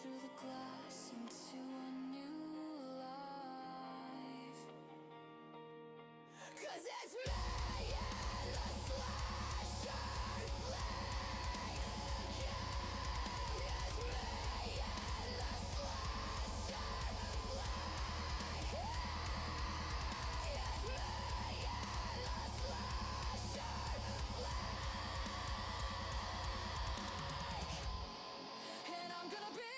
through the glass into a new life. 'Cause it's me and the slasher flame. It's me and the slasher flame. It's me and the slasher flame. And I'm gonna be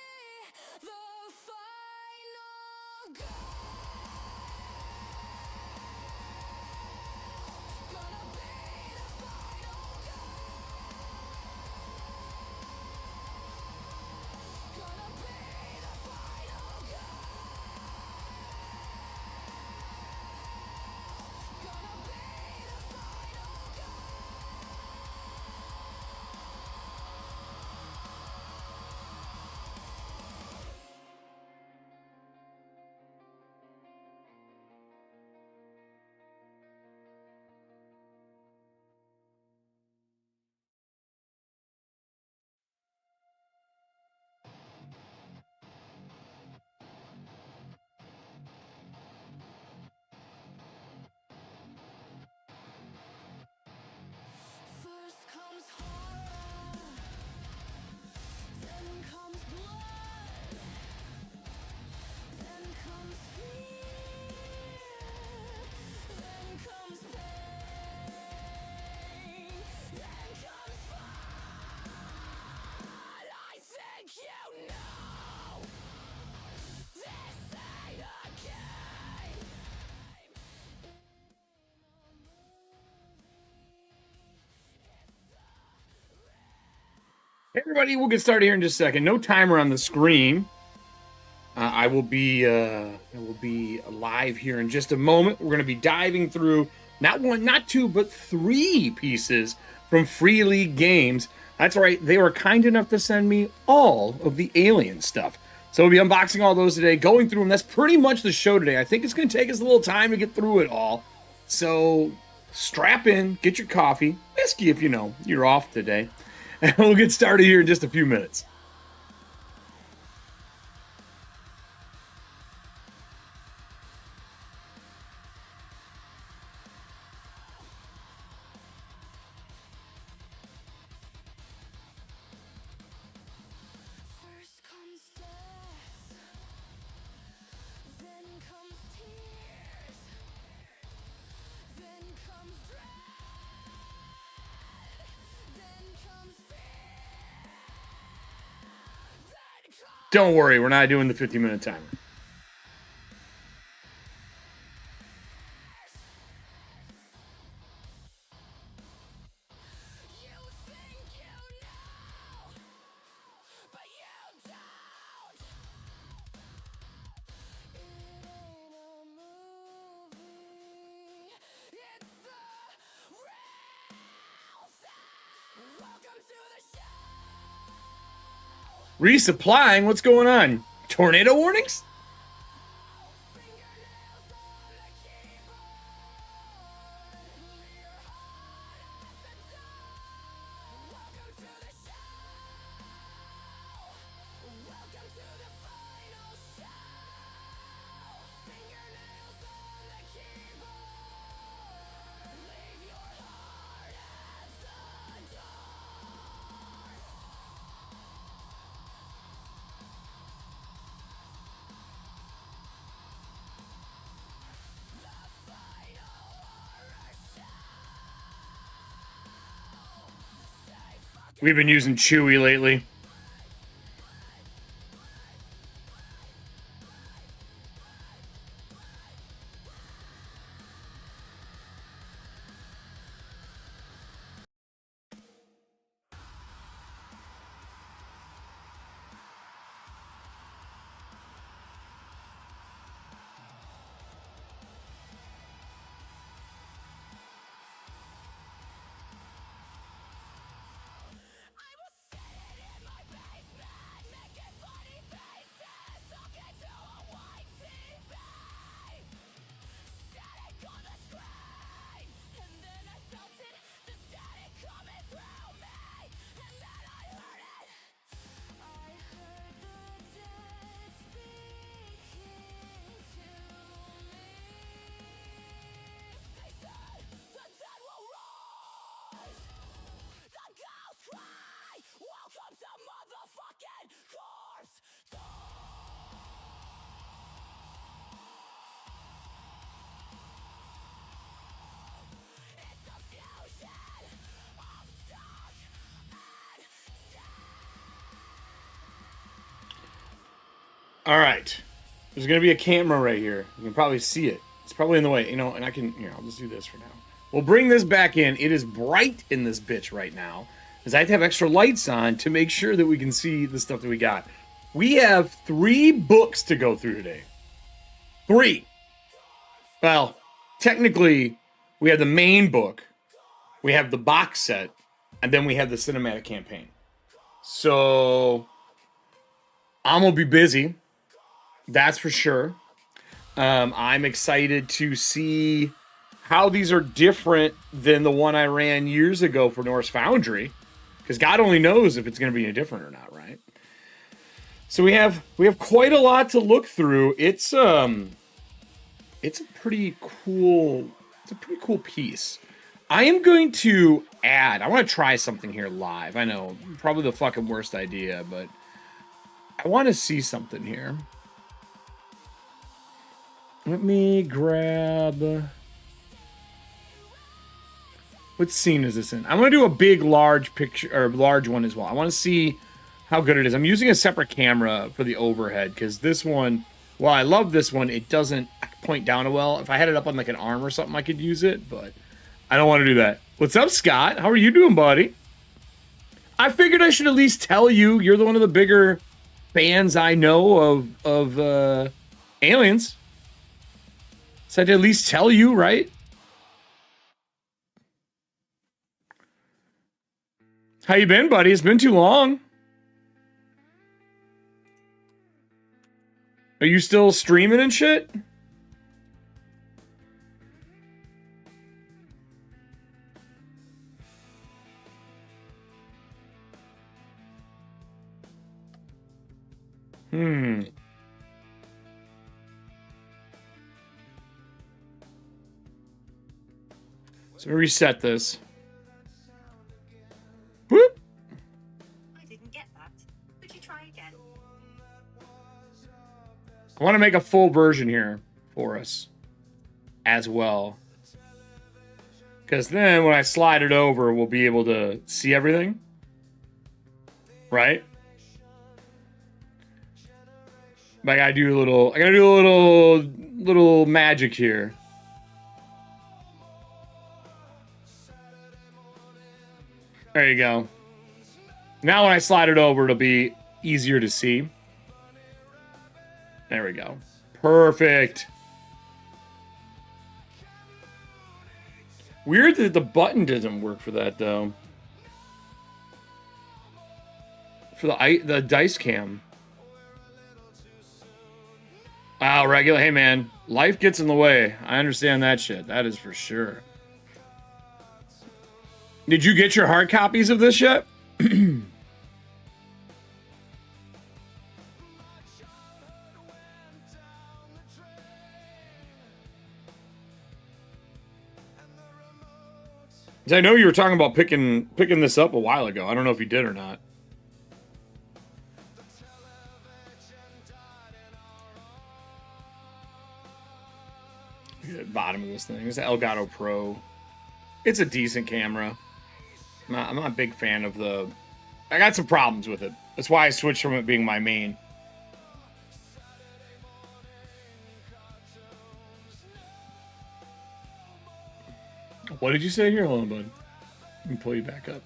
the final girl. Gonna be the final girl. Gonna be the final girl. Gonna be the final girl. First comes horror, then comes blood, then comes fear, then comes pain, then comes fun. I think you know this ain't a game. Hey everybody, we'll get started here in just a second. No timer on the screen. I will be live here in just a moment. We're going to be diving through not one, not two, but 3 pieces from Free League Games. That's right, they were kind enough to send me all of the Alien stuff. So we'll be unboxing all those today, going through them. That's pretty much the show today. I think it's going to take us a little time to get through it all. So strap in, get your coffee, whiskey if you know you're off today. And we'll get started here in just a few minutes. First comes death, then comes tears, then comes dread, then comes fear, then comes... Don't worry, we're not doing the 50-minute timer. You think you know, but you don't. It ain't a movie, it's the real thing. Welcome to the show. Resupplying? What's going on? Tornado warnings? Fingernails on the keyboard, leave your heart at the door. Welcome to the show. Welcome to the final show. Fingernails on the keyboard, leave your heart at the door. We've been using Chewy lately. I will set it in my All right. There's going to be a camera right here. You can probably see it. It's probably in the way, you know, and I can, I'll just do this for now. We'll bring this back in. It is bright in this bitch right now, because I have to have extra lights on to make sure that we can see the stuff that we got. We have 3 books to go through today. 3. Well, technically, we have the main book, we have the box set, and then we have the cinematic campaign. So, I'm going to be busy. That's for sure. I'm excited to see how these are different than the one I ran years ago for Norse Foundry, because God only knows if it's going to be any different or not, right? So we have quite a lot to look through. It's a pretty cool piece. I am going to add. I want to try something here live. I know, probably the fucking worst idea, but I want to see something here. Let me grab... What scene is this in? I'm going to do a big, large picture, or large one as well. I want to see how good it is. I'm using a separate camera for the overhead, because this one, while I love this one, it doesn't point down well. If I had it up on like an arm or something, I could use it, but I don't want to do that. What's up, Scott? How are you doing, buddy? I figured I should at least tell you. You're one of the bigger fans I know of Aliens. So I'd at least tell you, right? How you been, buddy? It's been too long. Are you still streaming and shit? So reset this. Whoop. I didn't get that. Could you try again? I want to make a full version here for us as well. Because then when I slide it over, we'll be able to see everything. Right? But I gotta do a little magic here. There you go. Now when I slide it over, it'll be easier to see. There we go. Perfect. Weird that the button doesn't work for that, though. For the dice cam. Wow, regular. Hey, man. Life gets in the way. I understand that shit. That is for sure. Did you get your hard copies of this yet? Did I know you were talking about picking this up a while ago. I don't know if you did or not. Look at the bottom of this thing. It's an Elgato Pro. It's a decent camera. I'm not a big fan of the... I got some problems with it. That's why I switched from it being my main. What did you say here? Hold on, bud. Let me pull you back up.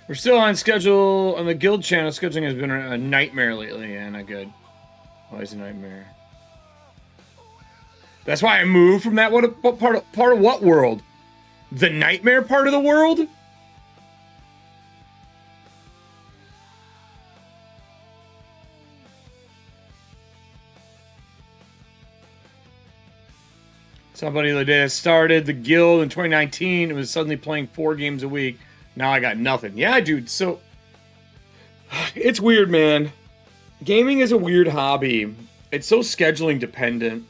We're still on schedule on the guild channel. Scheduling has been a nightmare lately. Yeah, not good. Always a nightmare. That's why I moved from that. What part of what world? The nightmare part of the world? Somebody the other day started the guild in 2019. It was suddenly playing 4 games a week. Now I got nothing. Yeah, dude. So it's weird, man. Gaming is a weird hobby. It's so scheduling dependent.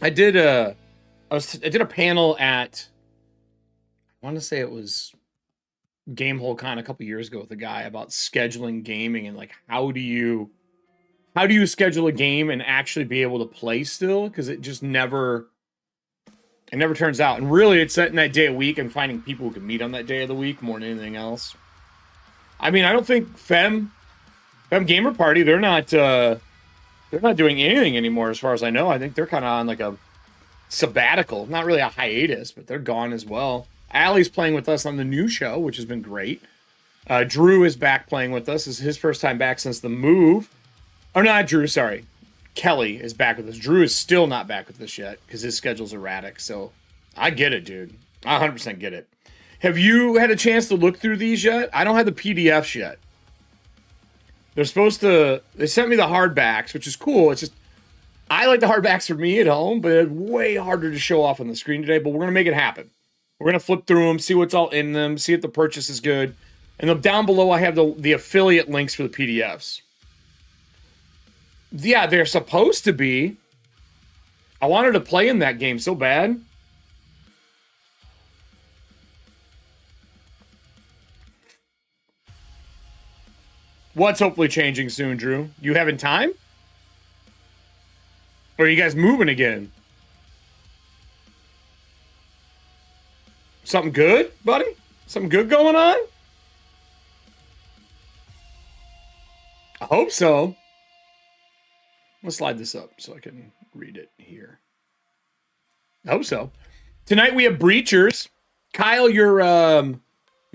I did a panel at, I want to say it was Gamehole Con a couple years ago with a guy about scheduling gaming and like how do you schedule a game and actually be able to play still, because it just never turns out. And really it's setting that day of week and finding people who can meet on that day of the week more than anything else. I mean, I don't think Fem Gamer Party, they're not doing anything anymore as far as I know. I think they're kind of on like a sabbatical, not really a hiatus, but they're gone as well. Allie's playing with us on the new show, which has been great. Drew is back playing with us. This is his first time back since the move. Oh, not Drew, sorry. Kelly is back with us. Drew is still not back with us yet because his schedule's erratic. So I get it, dude. I 100% get it. Have you had a chance to look through these yet? I don't have the PDFs yet. They're supposed to... They sent me the hardbacks, which is cool. It's just... I like the hardbacks for me at home, but it's way harder to show off on the screen today. But we're going to make it happen. We're going to flip through them, see what's all in them, see if the purchase is good. And then down below, I have the affiliate links for the PDFs. Yeah, they're supposed to be. I wanted to play in that game so bad. What's hopefully changing soon, Drew? You having time? Or are you guys moving again? Something good, buddy? Something good going on? I hope so. Let's slide this up so I can read it here. I hope so. Tonight we have Breachers. Kyle, your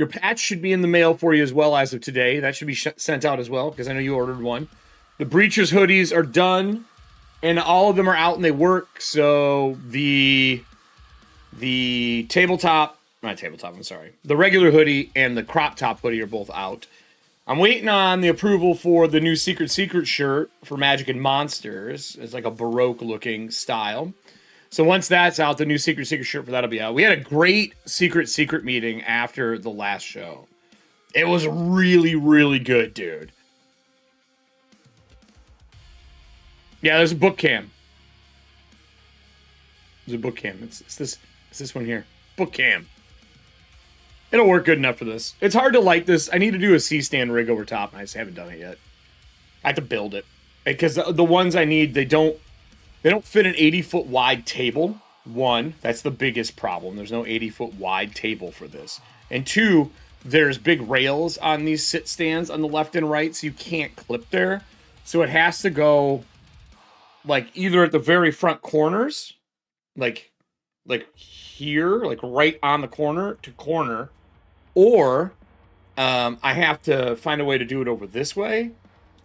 patch should be in the mail for you as well as of today. That should be sent out as well because I know you ordered one. The Breachers hoodies are done and all of them are out and they work. So the tabletop, not tabletop, I'm sorry. The regular hoodie and the crop top hoodie are both out. I'm waiting on the approval for the new Secret shirt for Magic and Monsters. It's like a Baroque looking style. So once that's out, the new Secret shirt for that'll be out. We had a great Secret meeting after the last show. It was really, really good, dude. Yeah, there's a book cam. There's a book cam. It's this one here. Book cam. It'll work good enough for this. It's hard to light this. I need to do a C-stand rig over top, and I just haven't done it yet. I have to build it. Because the ones I need, they don't fit an 80-foot wide table. One, that's the biggest problem. There's no 80-foot wide table for this. And two, there's big rails on these sit stands on the left and right, so you can't clip there. So it has to go, like, either at the very front corners, like here, like right on the corner to corner, or I have to find a way to do it over this way.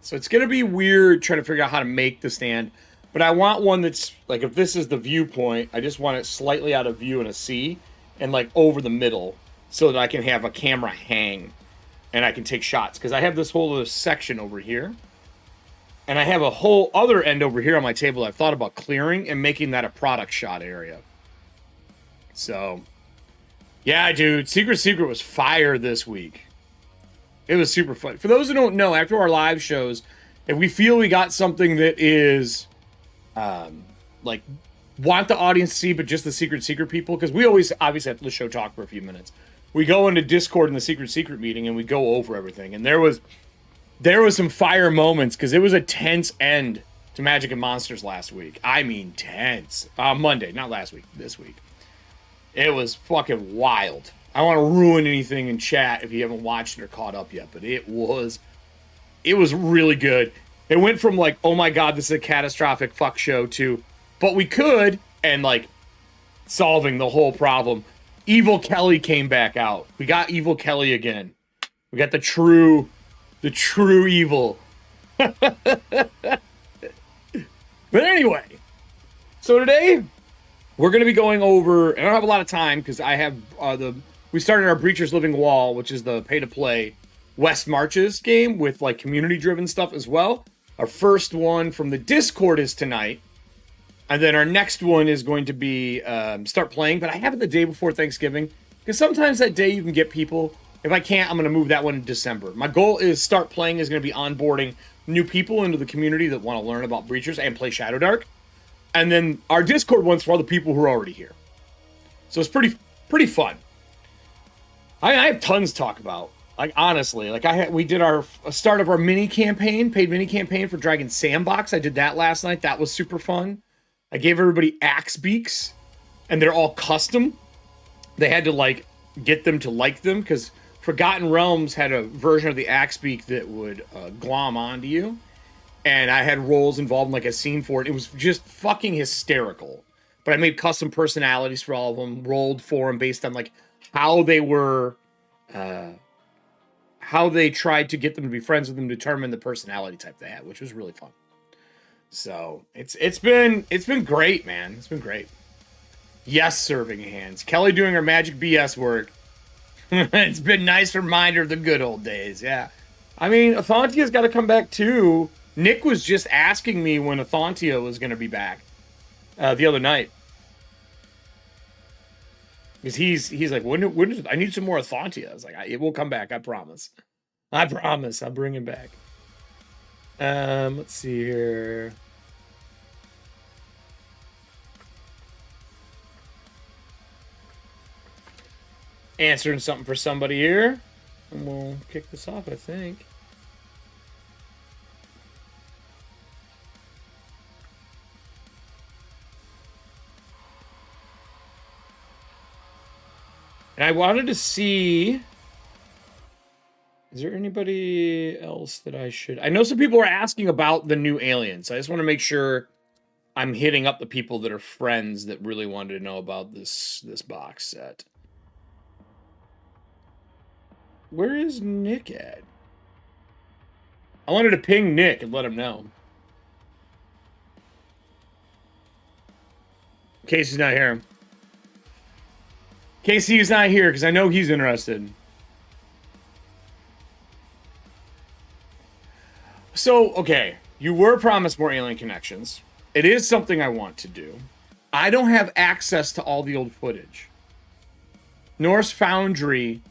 So it's going to be weird trying to figure out how to make the stand. But I want one that's, like, if this is the viewpoint, I just want it slightly out of view in a C and, like, over the middle so that I can have a camera hang and I can take shots. Because I have this whole other section over here. And I have a whole other end over here on my table I've thought about clearing and making that a product shot area. So, yeah, dude, Secret was fire this week. It was super fun. For those who don't know, after our live shows, if we feel we got something that is, like, want the audience to see, but just the Secret people, because we always, obviously, have to show talk for a few minutes. We go into Discord in the Secret meeting, and we go over everything. And there was some fire moments, because it was a tense end to Magic and Monsters last week. I mean, tense. Monday, not last week, this week. It was fucking wild. I don't want to ruin anything in chat if you haven't watched it or caught up yet, but it was really good. It went from like, oh my god, this is a catastrophic fuck show to, but we could, and like solving the whole problem. Evil Kelly came back out. We got Evil Kelly again. We got the true evil. But anyway, so today we're going to be going over, and I don't have a lot of time because I have we started our Breachers Living Wall, which is the pay-to-play West Marches game with like community-driven stuff as well. Our first one from the Discord is tonight, and then our next one is going to be start playing, but I have it the day before Thanksgiving because sometimes that day you can get people. If I can't, I'm going to move that one in December. My goal is start playing is going to be onboarding new people into the community that want to learn about Breachers and play Shadow Dark. And then our Discord one's for all the people who are already here. So it's pretty fun. I have tons to talk about. Like, honestly, like we did our start of our paid mini campaign for Dragon Sandbox. I did that last night. That was super fun. I gave everybody axe beaks, and they're all custom. They had to like get them to like them because Forgotten Realms had a version of the axe beak that would glom onto you, and I had roles involved in like a scene for it. It was just fucking hysterical. But I made custom personalities for all of them, rolled for them based on like how they were, how they tried to get them to be friends with them, determine the personality type they had, which was really fun. So it's been great, man. It's been great. Yes, serving hands. Kelly doing her magic BS work. It's been a nice reminder of the good old days. Yeah. I mean, Athontia's got to come back too. Nick was just asking me when Athontia was going to be back the other night. Because he's like, when is, I need some more Athontia. I was like, it will come back. I promise. I promise. I'll bring him back. Let's see here. Answering something for somebody here. And we'll kick this off, I think. And I wanted to see... Is there anybody else that I should... I know some people are asking about the new aliens. So I just want to make sure I'm hitting up the people that are friends that really wanted to know about this box set. Where is Nick at? I wanted to ping Nick and let him know. Casey's not here. Casey is not here because I know he's interested. So, okay. You were promised more Alien Connections. It is something I want to do. I don't have access to all the old footage. Norse Foundry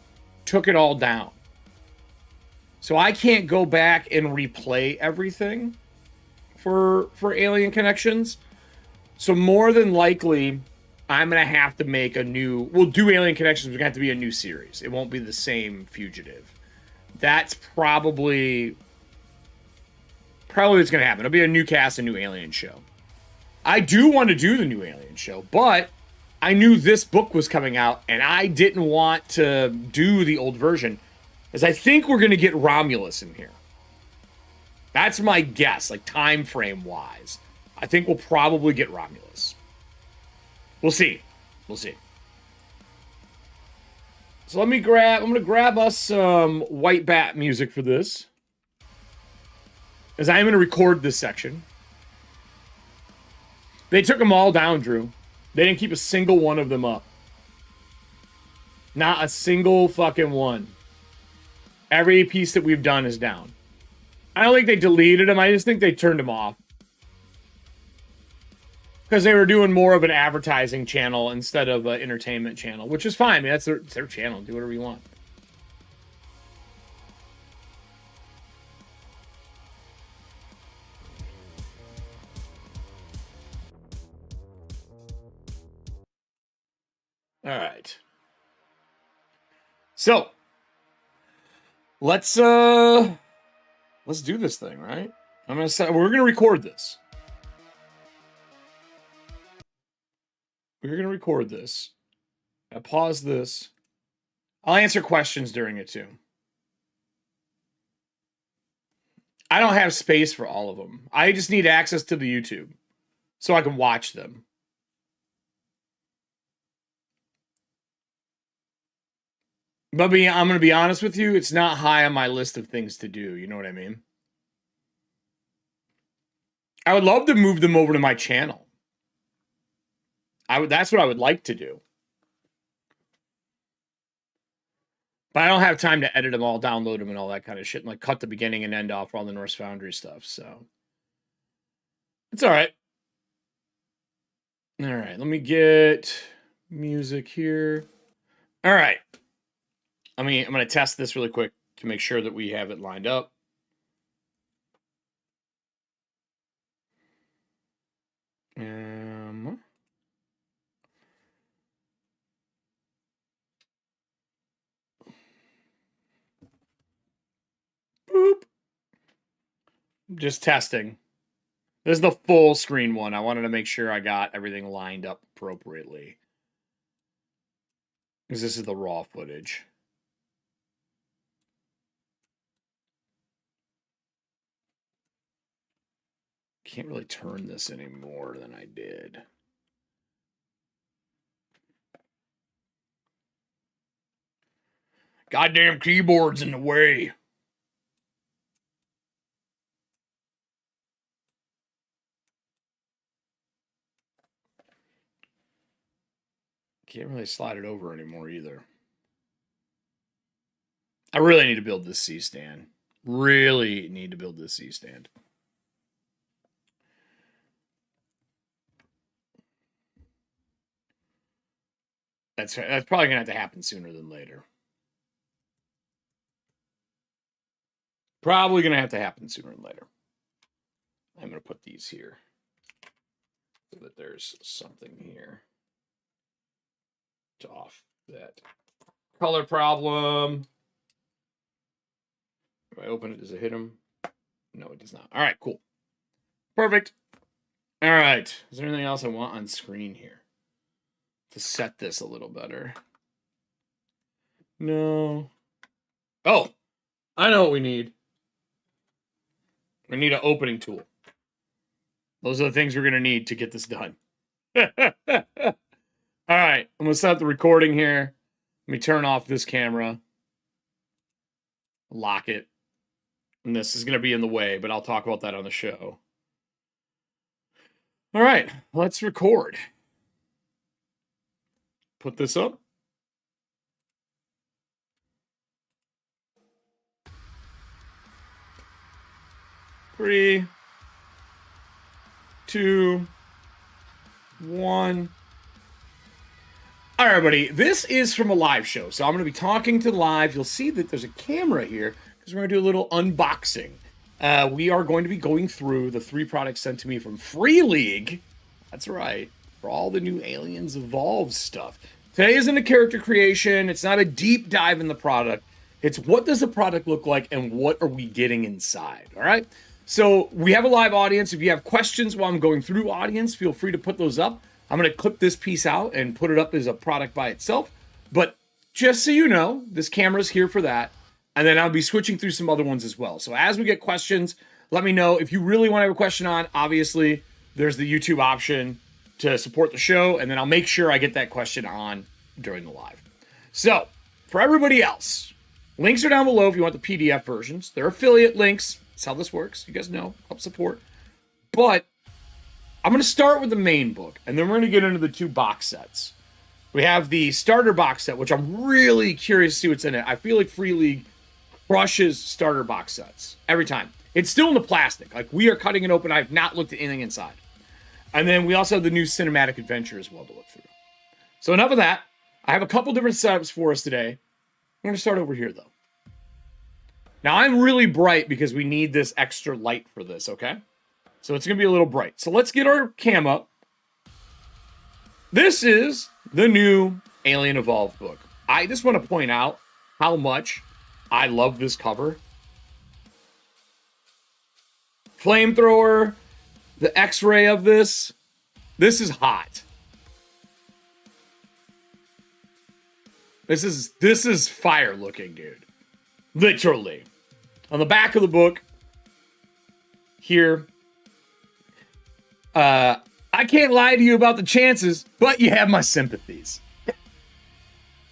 took it all down. So I can't go back and replay everything for Alien Connections. So more than likely, I'm going to have to make a new... We'll do Alien Connections, but it's going to have to be a new series. It won't be the same Fugitive. That's probably what's going to happen. It'll be a new cast, a new Alien show. I do want to do the new Alien show, but I knew this book was coming out, and I didn't want to do the old version, as I think we're going to get Romulus in here. That's my guess, like time frame wise. I think we'll probably get Romulus. We'll see. We'll see. So I'm going to grab us some White Bat music for this, as I am going to record this section. They took them all down, Drew. They didn't keep a single one of them up. Not a single fucking one. Every piece that we've done is down. I don't think they deleted them. I just think they turned them off. Because they were doing more of an advertising channel instead of an entertainment channel. Which is fine. I mean, that's their channel. Do whatever you want. All right. So let's do this thing, right? We're gonna record this. We're gonna record this. I pause this. I'll answer questions during it too. I don't have space for all of them. I just need access to the YouTube so I can watch them. But I'm going to be honest with you, it's not high on my list of things to do. You know what I mean? I would love to move them over to my channel. That's what I would like to do. But I don't have time to edit them all, download them, and all that kind of shit, and like cut the beginning and end off for all the Norse Foundry stuff. So it's all right. All right, let me get music here. All right. I'm going to test this really quick to make sure that we have it lined up. Boop. Just testing. This is the full screen one. I wanted to make sure I got everything lined up appropriately, because this is the raw footage. can't really turn this any more than I did. Goddamn keyboard's in the way. Can't really slide it over anymore either. I really need to build this C-stand. Really need to build this C-stand. That's probably going to have to happen sooner than later. Probably going to have to happen sooner than later. I'm going to put these here so that there's something here to off that color problem. If I open it, does it hit them? No, it does not. All right, cool. Perfect. All right. Is there anything else I want on screen here to set this a little better? No. Oh, I know what we need. We need an opening tool. Those are the things we're going to need to get this done. All right, I'm going to start the recording here. Let me turn off this camera. Lock it. And this is going to be in the way, but I'll talk about that on the show. All right, let's record. Put this up. Three, 2, 1. All right, everybody, this is from a live show. So I'm going to be talking to live. You'll see that there's a camera here because we're going to do a little unboxing. We are going to be going through the 3 products sent to me from Free League. That's right, for all the new Aliens Evolved stuff. Today isn't a character creation. It's not a deep dive in the product. It's what does the product look like and what are we getting inside, all right? So we have a live audience. If you have questions while I'm going through audience, feel free to put those up. I'm going to clip this piece out and put it up as a product by itself. But just so you know, this camera's here for that. And then I'll be switching through some other ones as well. So as we get questions, let me know. If you really want to have a question on, obviously, there's the YouTube option to support the show. And then I'll make sure I get that question on during the live. So for everybody else, links are down below if you want the PDF versions. They're affiliate links. That's how this works. You guys know, help support. But I'm going to start with the main book, and then we're going to get into the 2 box sets. We have the starter box set, which I'm really curious to see what's in it. I feel like Free League crushes starter box sets every time. It's still in the plastic. Like, we are cutting it open. I have not looked at anything inside. And then we also have the new cinematic adventure as well to look through. So enough of that. I have a couple different setups for us today. I'm going to start over here, though. Now, I'm really bright because we need this extra light for this, okay? So it's going to be a little bright. So let's get our cam up. This is the new Alien Evolved book. I just want to point out how much I love this cover. Flamethrower, the X-ray of this. This is hot. This is fire looking, dude. Literally. On the back of the book, here, I can't lie to you about the chances, but you have my sympathies.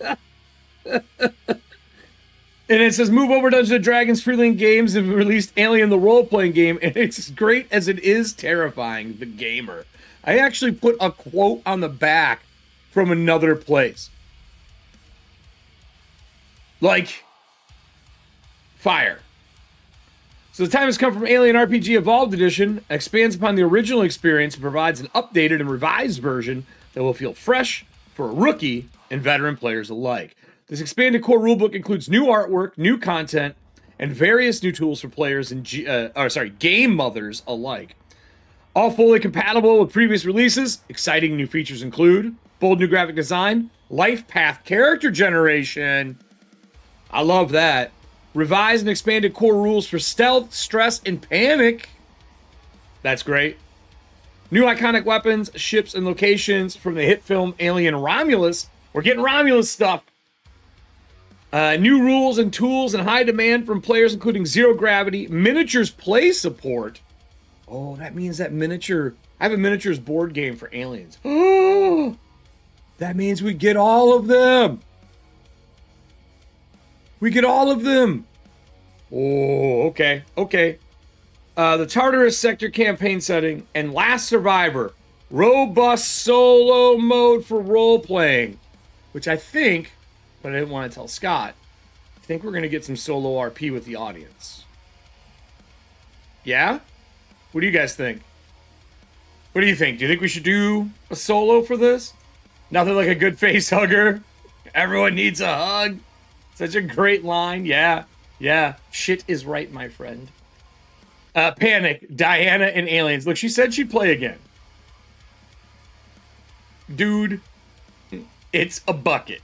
And it says, move over Dungeons & Dragons Free League Games and released Alien the role-playing game, and it's as great as it is terrifying, the gamer. I actually put a quote on the back from another place. Like, fire. So the time has come from Alien RPG Evolved Edition, expands upon the original experience and provides an updated and revised version that will feel fresh for a rookie and veteran players alike. This expanded core rulebook includes new artwork, new content, and various new tools for players and game mothers alike. All fully compatible with previous releases. Exciting new features include bold new graphic design, life path character generation. I love that. Revised and expanded core rules for stealth, stress, and panic. That's great. New iconic weapons, ships, and locations from the hit film Alien Romulus. We're getting Romulus stuff. New rules and tools in high demand from players, including zero gravity, miniatures play support. Oh, that means that miniature. I have a miniatures board game for aliens. Oh, that means we get all of them. We get all of them. Oh, okay, okay. The Tartarus sector campaign setting and Last Survivor. Robust solo mode for role-playing. Which I think, but I didn't want to tell Scott, I think we're going to get some solo RP with the audience. Yeah? What do you guys think? What do you think? Do you think we should do a solo for this? Nothing like a good face hugger. Everyone needs a hug. Such a great line. Yeah. Yeah. Shit is right, my friend. Panic. Diana and aliens. Look, she said she'd play again. Dude, it's a bucket.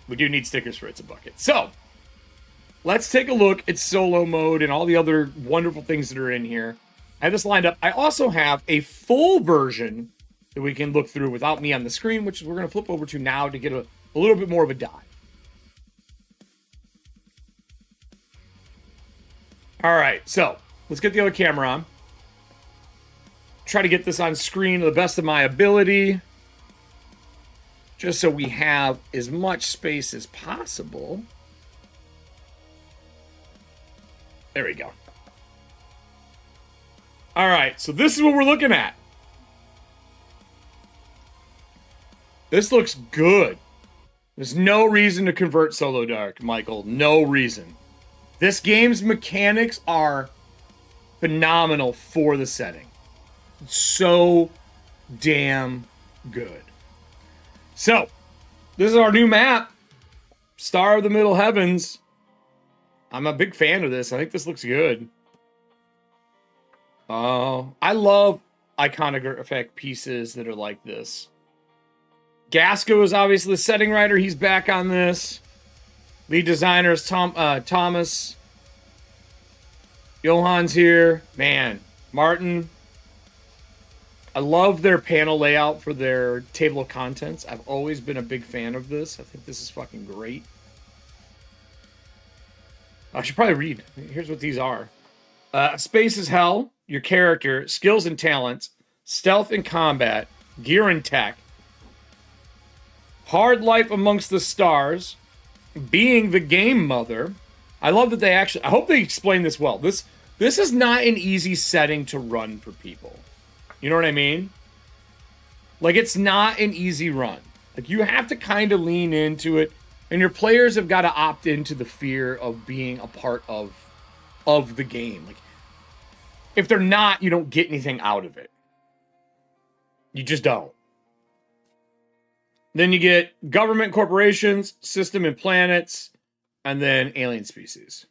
We do need stickers for It's a Bucket. So, let's take a look at solo mode and all the other wonderful things that are in here. I have this lined up. I also have a full version that we can look through without me on the screen, which we're going to flip over to now to get a little bit more of a dive. All right, so let's get the other camera on. Try to get this on screen to the best of my ability, just so we have as much space as possible. There we go. All right, so this is what we're looking at. This looks good. There's no reason to convert Solo Dark, Michael. No reason. This game's mechanics are phenomenal for the setting. It's so damn good. So, this is our new map. Star of the Middle Heavens. I'm a big fan of this. I think this looks good. Oh, I love iconographic pieces that are like this. Gasco is obviously the setting writer. He's back on this. Lead designer is Thomas. Johan's here. Man, Martin. I love their panel layout for their table of contents. I've always been a big fan of this. I think this is fucking great. I should probably read. Here's what these are. Space is Hell, your character, skills and talents, stealth and combat, gear and tech, hard life amongst the stars, being the game mother. I love that they actually, I hope they explain this well. This is not an easy setting to run for people. You know what I mean? Like, it's not an easy run. Like, you have to kind of lean into it, and your players have got to opt into the fear of being a part of the game. Like, if they're not, you don't get anything out of it. You just don't. Then you get government, corporations, system and planets, and then alien species.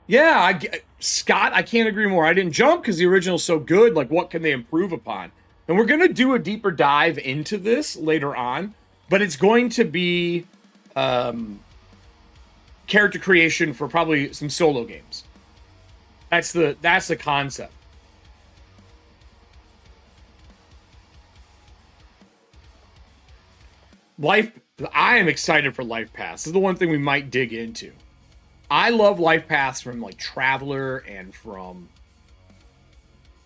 Yeah, Scott, I can't agree more. I didn't jump because the original's so good. Like, what can they improve upon? And we're going to do a deeper dive into this later on, but it's going to be character creation for probably some solo games. That's the concept. I am excited for Life Path. This is the one thing we might dig into. I love life paths from like Traveler and from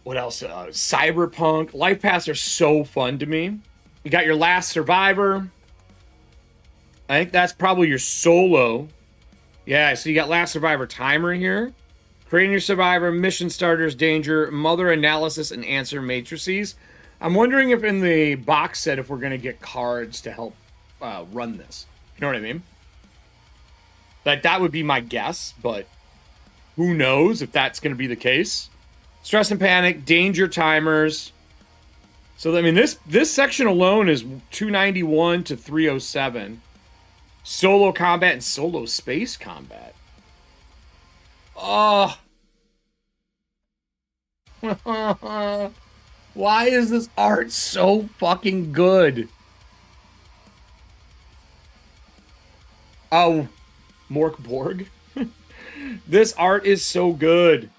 what else? Cyberpunk. Life paths are so fun to me. You got your Last Survivor. I think that's probably your solo. Yeah, so you got Last Survivor timer here. Creating your survivor, mission starters, danger, mother analysis, and answer matrices. I'm wondering if in the box set, if we're going to get cards to help run this. You know what I mean? Like, that would be my guess, but who knows if that's going to be the case. Stress and panic, danger timers. So, I mean, this section alone is 291 to 307. Solo combat and solo space combat. Oh. Why is this art so fucking good? Oh. Mork Borg. This art is so good.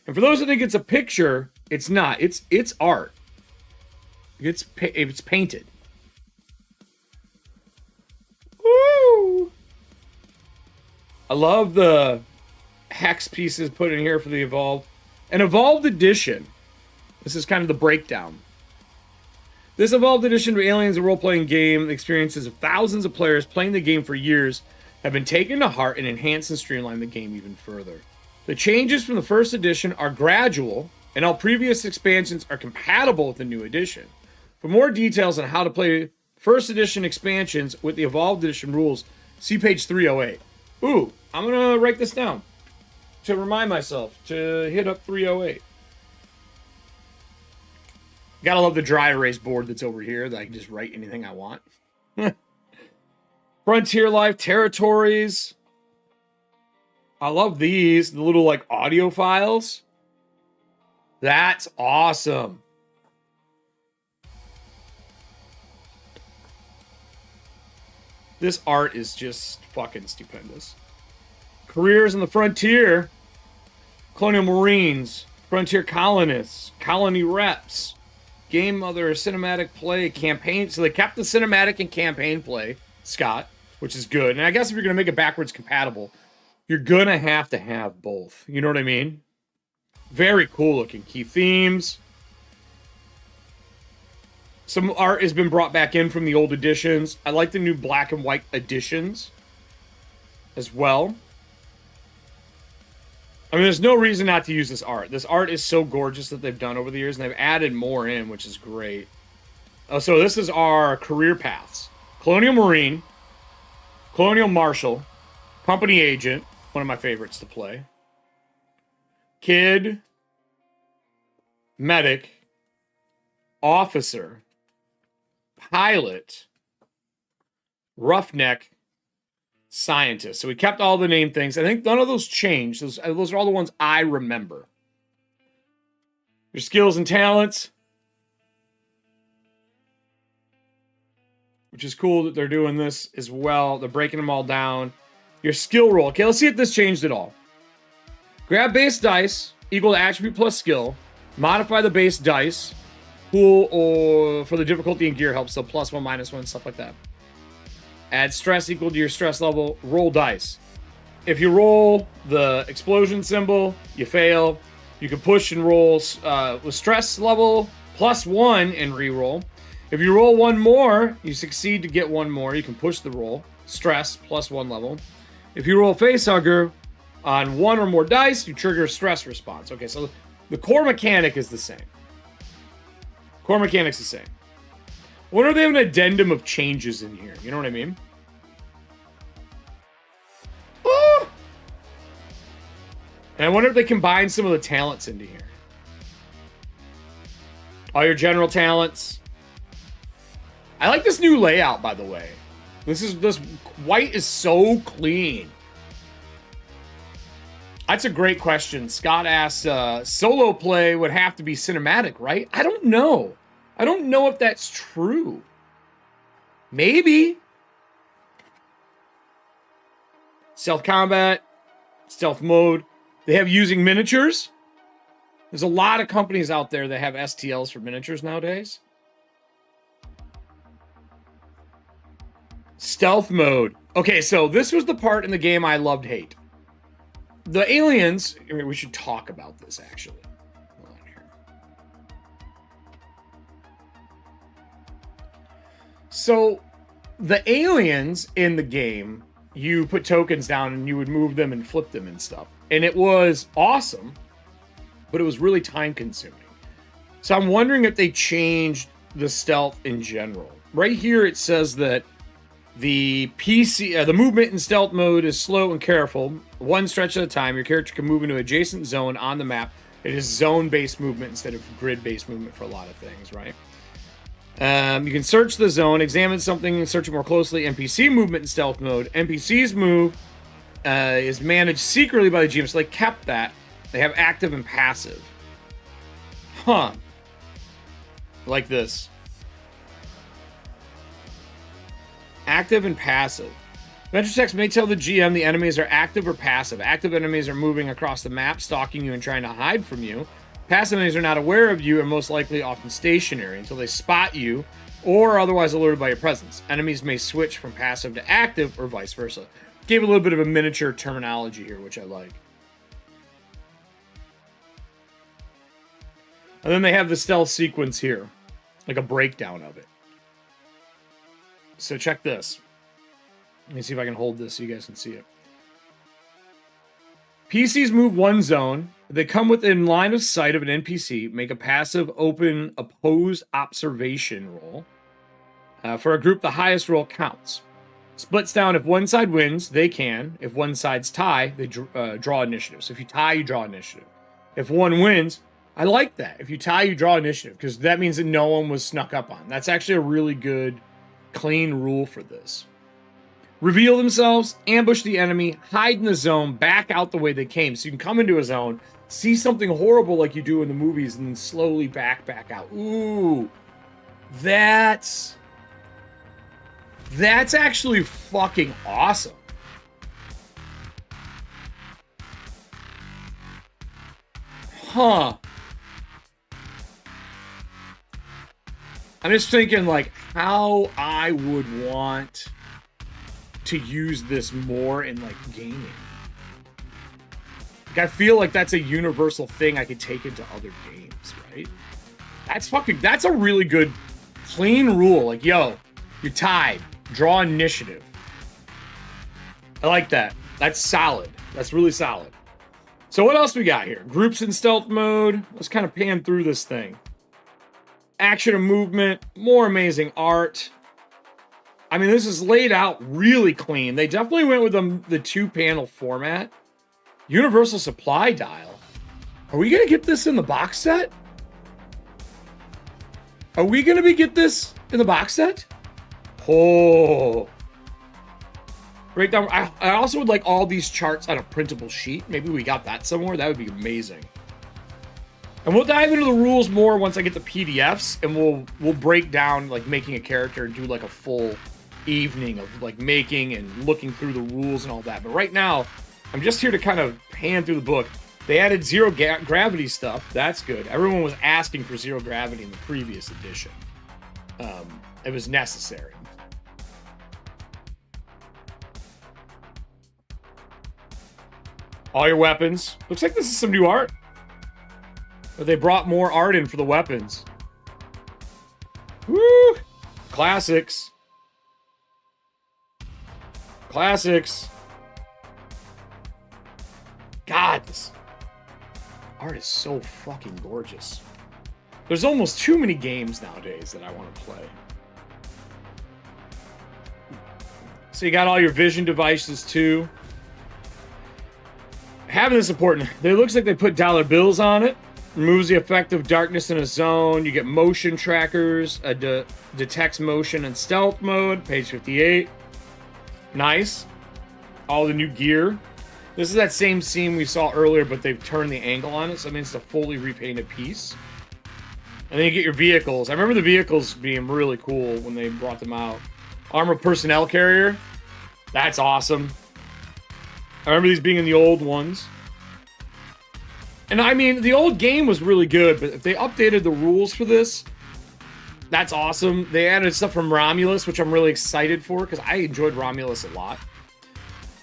And for those that think it's a picture, it's not. It's art. It's painted. Woo! I love the hex pieces put in here for the Evolved. An Evolved Edition. This is kind of the breakdown. This Evolved Edition of Aliens, a role-playing game, the experiences of thousands of players playing the game for years have been taken to heart and enhanced and streamlined the game even further. The changes from the first edition are gradual, and all previous expansions are compatible with the new edition. For more details on how to play first edition expansions with the Evolved Edition rules, see page 308. Ooh, I'm going to write this down to remind myself to hit up 308. Gotta love the dry erase board that's over here that I can just write anything I want. Frontier Life, Territories. I love these, the little like audio files. That's awesome. This art is just fucking stupendous. Careers in the Frontier. Colonial Marines. Frontier Colonists. Colony Reps. Game Mother, Cinematic Play, Campaign. So they kept the Cinematic and Campaign play, Scott, which is good. And I guess if you're going to make it backwards compatible, you're going to have both. You know what I mean? Very cool looking. Key themes. Some art has been brought back in from the old editions. I like the new black and white editions as well. I mean, there's no reason not to use this art. This art is so gorgeous that they've done over the years, and they've added more in, which is great. So this is our career paths. Colonial Marine, Colonial Marshal, Company Agent, one of my favorites to play. Kid, Medic, Officer, Pilot, Roughneck, Scientist. So we kept all the name things. I think none of those changed. Those are all the ones I remember. Your skills and talents. Which is cool that they're doing this as well. They're breaking them all down. Your skill roll. Okay, let's see if this changed at all. Grab base dice equal to attribute plus skill. Modify the base dice. Pool or for the difficulty and gear helps. So +1, -1, stuff like that. Add stress equal to your stress level. Roll dice. If you roll the explosion symbol, you fail. You can push and roll with stress level +1 and re-roll. If you roll one more, you succeed to get one more. You can push the roll. Stress +1 level. If you roll Facehugger on one or more dice, you trigger a stress response. Okay, so the core mechanic is the same. Core mechanic's the same. I wonder if they have an addendum of changes in here. You know what I mean? Oh! And I wonder if they combine some of the talents into here. All your general talents. I like this new layout, by the way. This white is so clean. That's a great question. Scott asks, solo play would have to be cinematic, right? I don't know. I don't know if that's true. Maybe. Stealth combat, stealth mode. They have using miniatures. There's a lot of companies out there that have STLs for miniatures nowadays. Stealth mode. Okay, so this was the part in the game I loved hate. The aliens, we should talk about this actually. Hold on here. So the aliens in the game, you put tokens down and you would move them and flip them and stuff. And it was awesome, but it was really time consuming. So I'm wondering if they changed the stealth in general. Right here it says that the the movement in stealth mode is slow and careful. One stretch at a time, your character can move into an adjacent zone on the map. It is zone-based movement instead of grid-based movement for a lot of things, right? You can search the zone, examine something, and search it more closely. NPC movement in stealth mode. NPC's move is managed secretly by the GM, so they kept that. They have active and passive. Huh. Like this. Active and passive. Adventure text may tell the GM the enemies are active or passive. Active enemies are moving across the map, stalking you and trying to hide from you. Passive enemies are not aware of you and most likely often stationary until they spot you or are otherwise alerted by your presence. Enemies may switch from passive to active or vice versa. gave a little bit of a miniature terminology here, which I like. And then they have the stealth sequence here, like a breakdown of it. So check this. Let me see if I can hold this so you guys can see it. PCs move one zone. They come within line of sight of an NPC, make a passive, open, opposed observation roll. For a group, the highest roll counts. Splits down if one side wins, they can. If one side's tie, they draw initiative. So if you tie, you draw initiative. If one wins, I like that. If you tie, you draw initiative, because that means that no one was snuck up on. That's actually a really good, clean rule for this. Reveal themselves, ambush the enemy, hide in the zone, back out the way they came. So you can come into a zone, see something horrible like you do in the movies, and then slowly back out. Ooh, that's actually fucking awesome. Huh. I'm just thinking, like, how I would want to use this more in, like, gaming. Like, I feel like that's a universal thing I could take into other games, right? That's a really good, clean rule. Like, yo, you're tied. Draw initiative. I like that. That's solid. That's really solid. So what else we got here? Groups in stealth mode. Let's kind of pan through this thing. Action and movement. More amazing art. I mean, this is laid out really clean. They definitely went with the two-panel format. Universal supply dial. Are we going to get this in the box set? Are we going to get this in the box set? Oh. Breakdown. I also would like all these charts on a printable sheet. Maybe we got that somewhere. That would be amazing. And we'll dive into the rules more once I get the PDFs, and we'll break down, like, making a character and do, like, a full evening of, like, making and looking through the rules and all that. But right now, I'm just here to kind of pan through the book. They added zero gravity stuff. That's good. Everyone was asking for zero gravity in the previous edition. It was necessary. All your weapons. Looks like this is some new art. But they brought more art in for the weapons. Woo! Classics. Classics. God, this art is so fucking gorgeous. There's almost too many games nowadays that I want to play. So you got all your vision devices too. Having this important. It looks like they put dollar bills on it. Removes the effect of darkness in a zone. You get motion trackers. Detects motion in stealth mode. Page 58. Nice. All the new gear. This is that same scene we saw earlier, but they've turned the angle on it, so it means it's a fully repainted piece. And then you get your vehicles. I remember the vehicles being really cool when they brought them out. Armored personnel carrier. That's awesome. I remember these being in the old ones. And I mean, the old game was really good, but if they updated the rules for this, that's awesome. They added stuff from Romulus, which I'm really excited for, because I enjoyed Romulus a lot.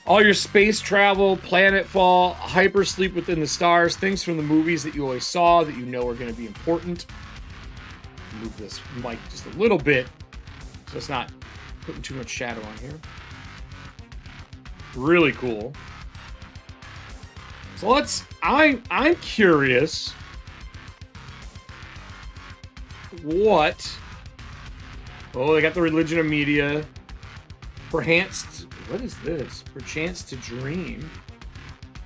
All your space travel, planetfall, hypersleep within the stars, things from the movies that you always saw that you know are going to be important. Move this mic just a little bit, so it's not putting too much shadow on here. Really cool. So I'm curious what... Oh, they got the religion of media. Perchance... What is this? Perchance to dream.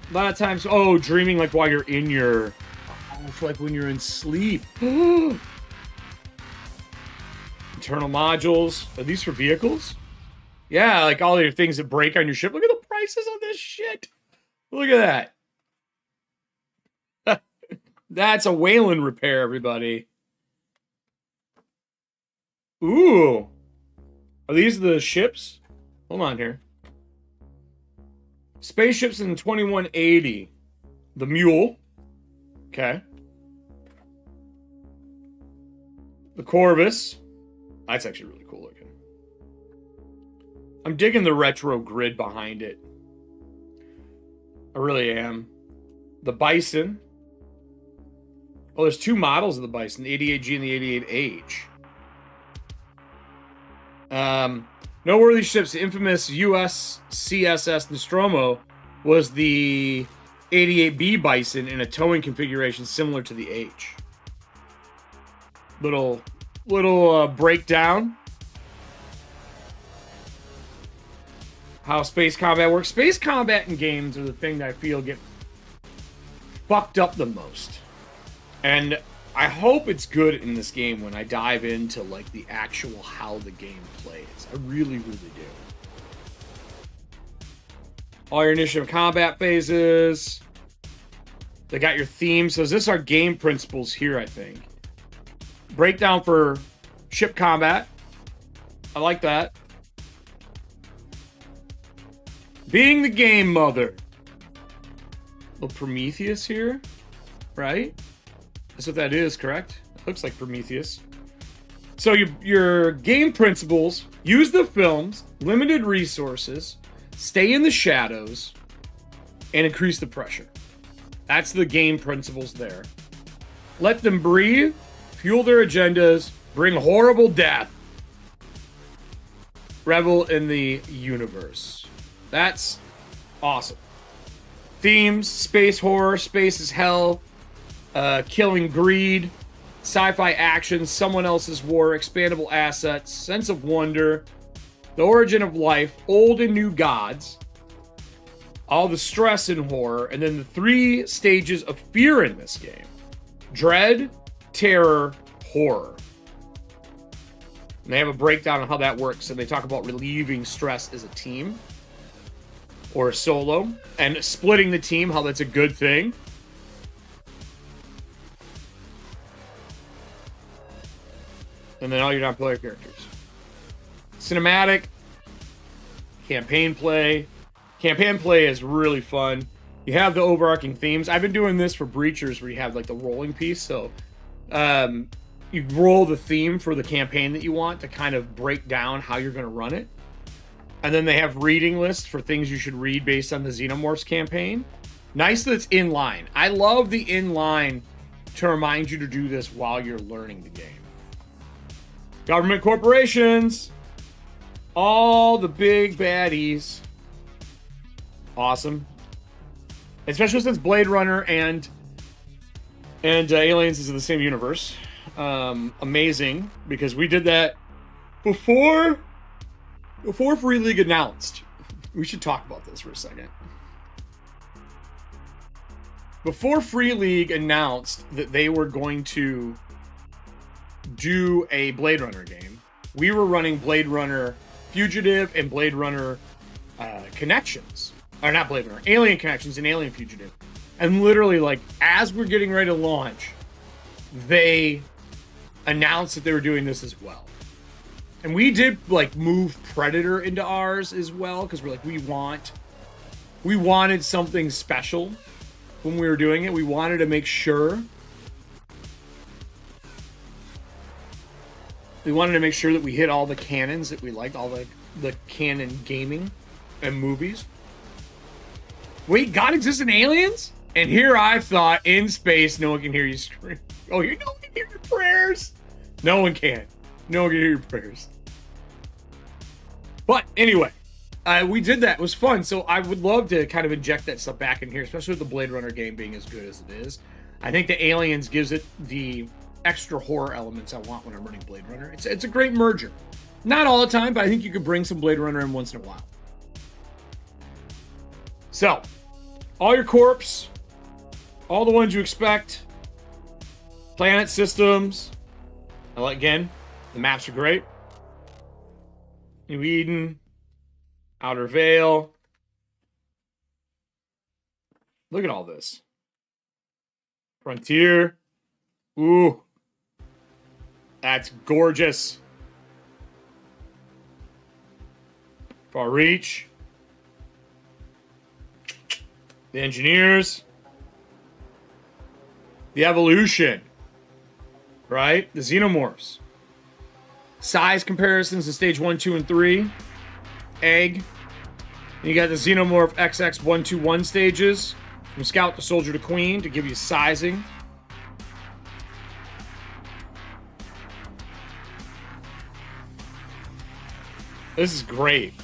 A lot of times... Oh, dreaming like while you're in your... Oh, for like when you're in sleep. Internal modules. Are these for vehicles? Yeah, like all your things that break on your ship. Look at the prices on this shit. Look at that. That's a Wayland repair, everybody. Ooh. Are these the ships? Hold on here. Spaceships in 2180. The Mule. Okay. The Corvus. That's actually really cool looking. I'm digging the retro grid behind it. I really am. The Bison. Oh, there's two models of the Bison, the 88G and the 88H. Noteworthy ships, the infamous USCSS Nostromo was the 88B Bison in a towing configuration similar to the H. Little breakdown. How space combat works. Space combat in games are the thing that I feel get fucked up the most. And I hope it's good in this game when I dive into like the actual how the game plays. I really, really do. All your initiative combat phases. They got your themes. So this are game principles here, I think. Breakdown for ship combat. I like that. Being the game mother. Little Prometheus here, right? That's what that is, correct? It looks like Prometheus. So your game principles: use the films, limited resources, stay in the shadows, and increase the pressure. That's the game principles there. Let them breathe, fuel their agendas, bring horrible death. Revel in the universe. That's awesome. Themes: space horror, space is hell, killing greed, sci-fi action, someone else's war, expandable assets, sense of wonder, the origin of life, old and new gods, all the stress and horror, and then the 3 stages of fear in this game: dread, terror, horror. And they have a breakdown on how that works, and they talk about relieving stress as a team or a solo, and splitting the team, how that's a good thing. And then all your non-player characters. Cinematic, campaign play. Campaign play is really fun. You have the overarching themes. I've been doing this for Breachers, where you have like the rolling piece. So you roll the theme for the campaign that you want to kind of break down how you're going to run it. And then they have reading lists for things you should read based on the Xenomorphs campaign. Nice that it's inline. I love the inline to remind you to do this while you're learning the game. Government corporations. All the big baddies. Awesome. Especially since Blade Runner and Aliens is in the same universe. Amazing, because we did that before Free League announced. We should talk about this for a second. Before Free League announced that they were going to do a Blade Runner game, we were running Blade Runner Fugitive and Blade Runner Connections. Or not Blade Runner, Alien Connections and Alien Fugitive. And literally, like, as we're getting ready to launch, they announced that they were doing this as well. And we did, like, move Predator into ours as well, because we're like, we wanted something special when we were doing it. We wanted to make sure. We wanted to make sure that we hit all the canons that we liked, all the canon gaming and movies. Wait, God exists in Aliens? And here I thought, in space, no one can hear you scream. Oh, no one can hear your prayers? No one can. No one can hear your prayers. But anyway, we did that. It was fun. So I would love to kind of inject that stuff back in here, especially with the Blade Runner game being as good as it is. I think the Aliens gives it the extra horror elements I want when I'm running Blade Runner. It's a great merger. Not all the time, but I think you could bring some Blade Runner in once in a while. So, all your corps, all the ones you expect, planet systems. Again, the maps are great. New Eden, Outer Vale. Look at all this. Frontier. Ooh. That's gorgeous. Far Reach. The Engineers. The Evolution. Right? The Xenomorphs. Size comparisons to stage 1, 2, and 3. Egg. You got the Xenomorph XX121 stages, from Scout to Soldier to Queen, to give you sizing. This is great.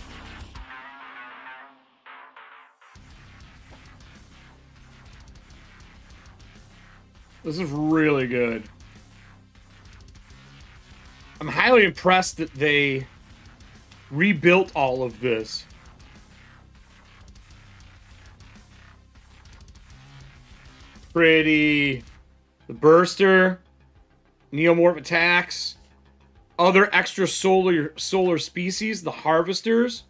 This is really good. I'm highly impressed that they rebuilt all of this. Pretty. The Burster, Neomorph attacks, other extra solar species, the Harvesters.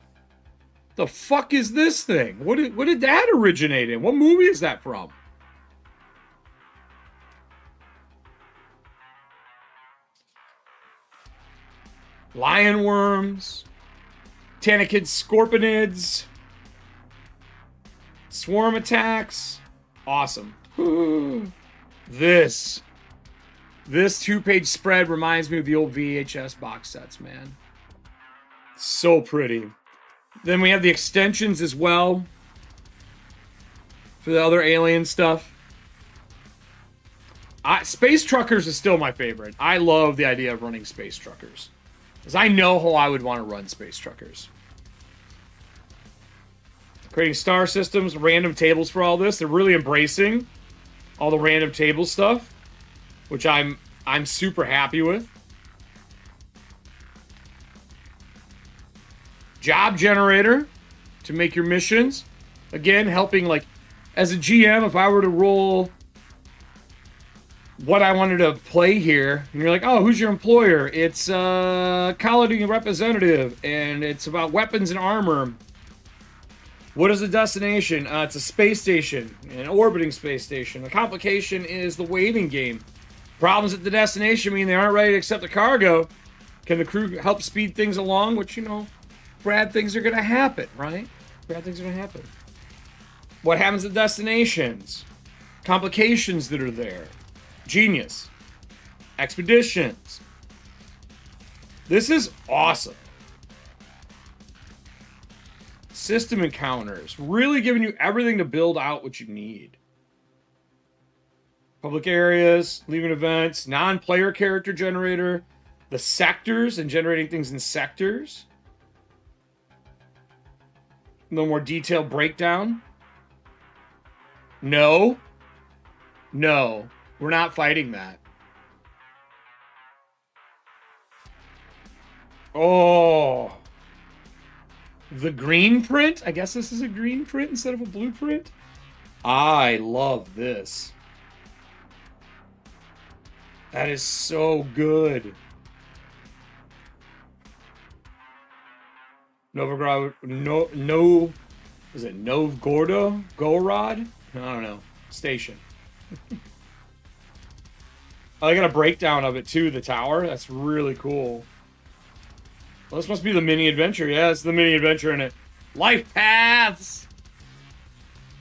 The fuck is this thing? What did that originate in? What movie is that from? Lionworms, Tanakids, Scorpionids, Swarm attacks. Awesome. This 2-page spread reminds me of the old VHS box sets, man. So pretty. Then we have the extensions as well for the other alien stuff. Space Truckers is still my favorite. I love the idea of running Space Truckers, because I know how I would want to run Space Truckers. Creating star systems, random tables for all this. They're really embracing all the random table stuff, which I'm super happy with. Job generator to make your missions. Again, helping, like, as a GM, if I were to roll what I wanted to play here, and you're like, oh, who's your employer? It's a colony representative, and it's about weapons and armor. What is the destination? It's a space station, an orbiting space station. The complication is the waiting game. Problems at the destination mean they aren't ready to accept the cargo. Can the crew help speed things along? Which, you know, bad things are going to happen, right? Bad things are going to happen. What happens at destinations? Complications that are there. Genius. Expeditions. This is awesome. System encounters. Really giving you everything to build out what you need. Public areas, leaving events, non-player character generator, the sectors and generating things in sectors. No more detailed breakdown. No. No. We're not fighting that. Oh. The green print? I guess this is a green print instead of a blueprint. I love this. That is so good. Novgorod, is it Novgorod? Gorod? I don't know. Station. I got a breakdown of it too, the tower. That's really cool. Well, this must be the mini adventure. Yeah, it's the mini adventure in it. Life paths!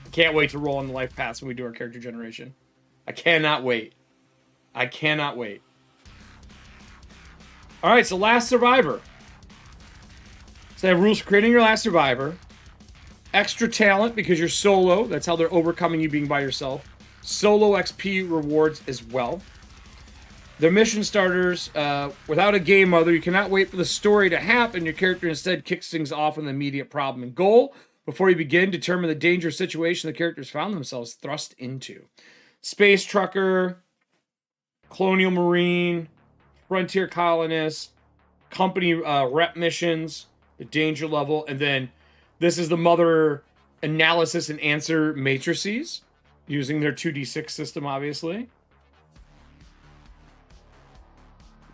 I can't wait to roll on the life paths when we do our character generation. I cannot wait. I cannot wait. Alright, so last survivor. So they have rules for creating your last survivor. Extra talent because you're solo. That's how they're overcoming you being by yourself. Solo XP rewards as well. Their mission starters, without a game mother, you cannot wait for the story to happen. Your character instead kicks things off with an immediate problem and goal. Before you begin, determine the dangerous situation the characters found themselves thrust into. Space Trucker, Colonial Marine, Frontier Colonist, Company rep missions, the danger level, and then this is the mother analysis and answer matrices, using their 2d6 system, obviously.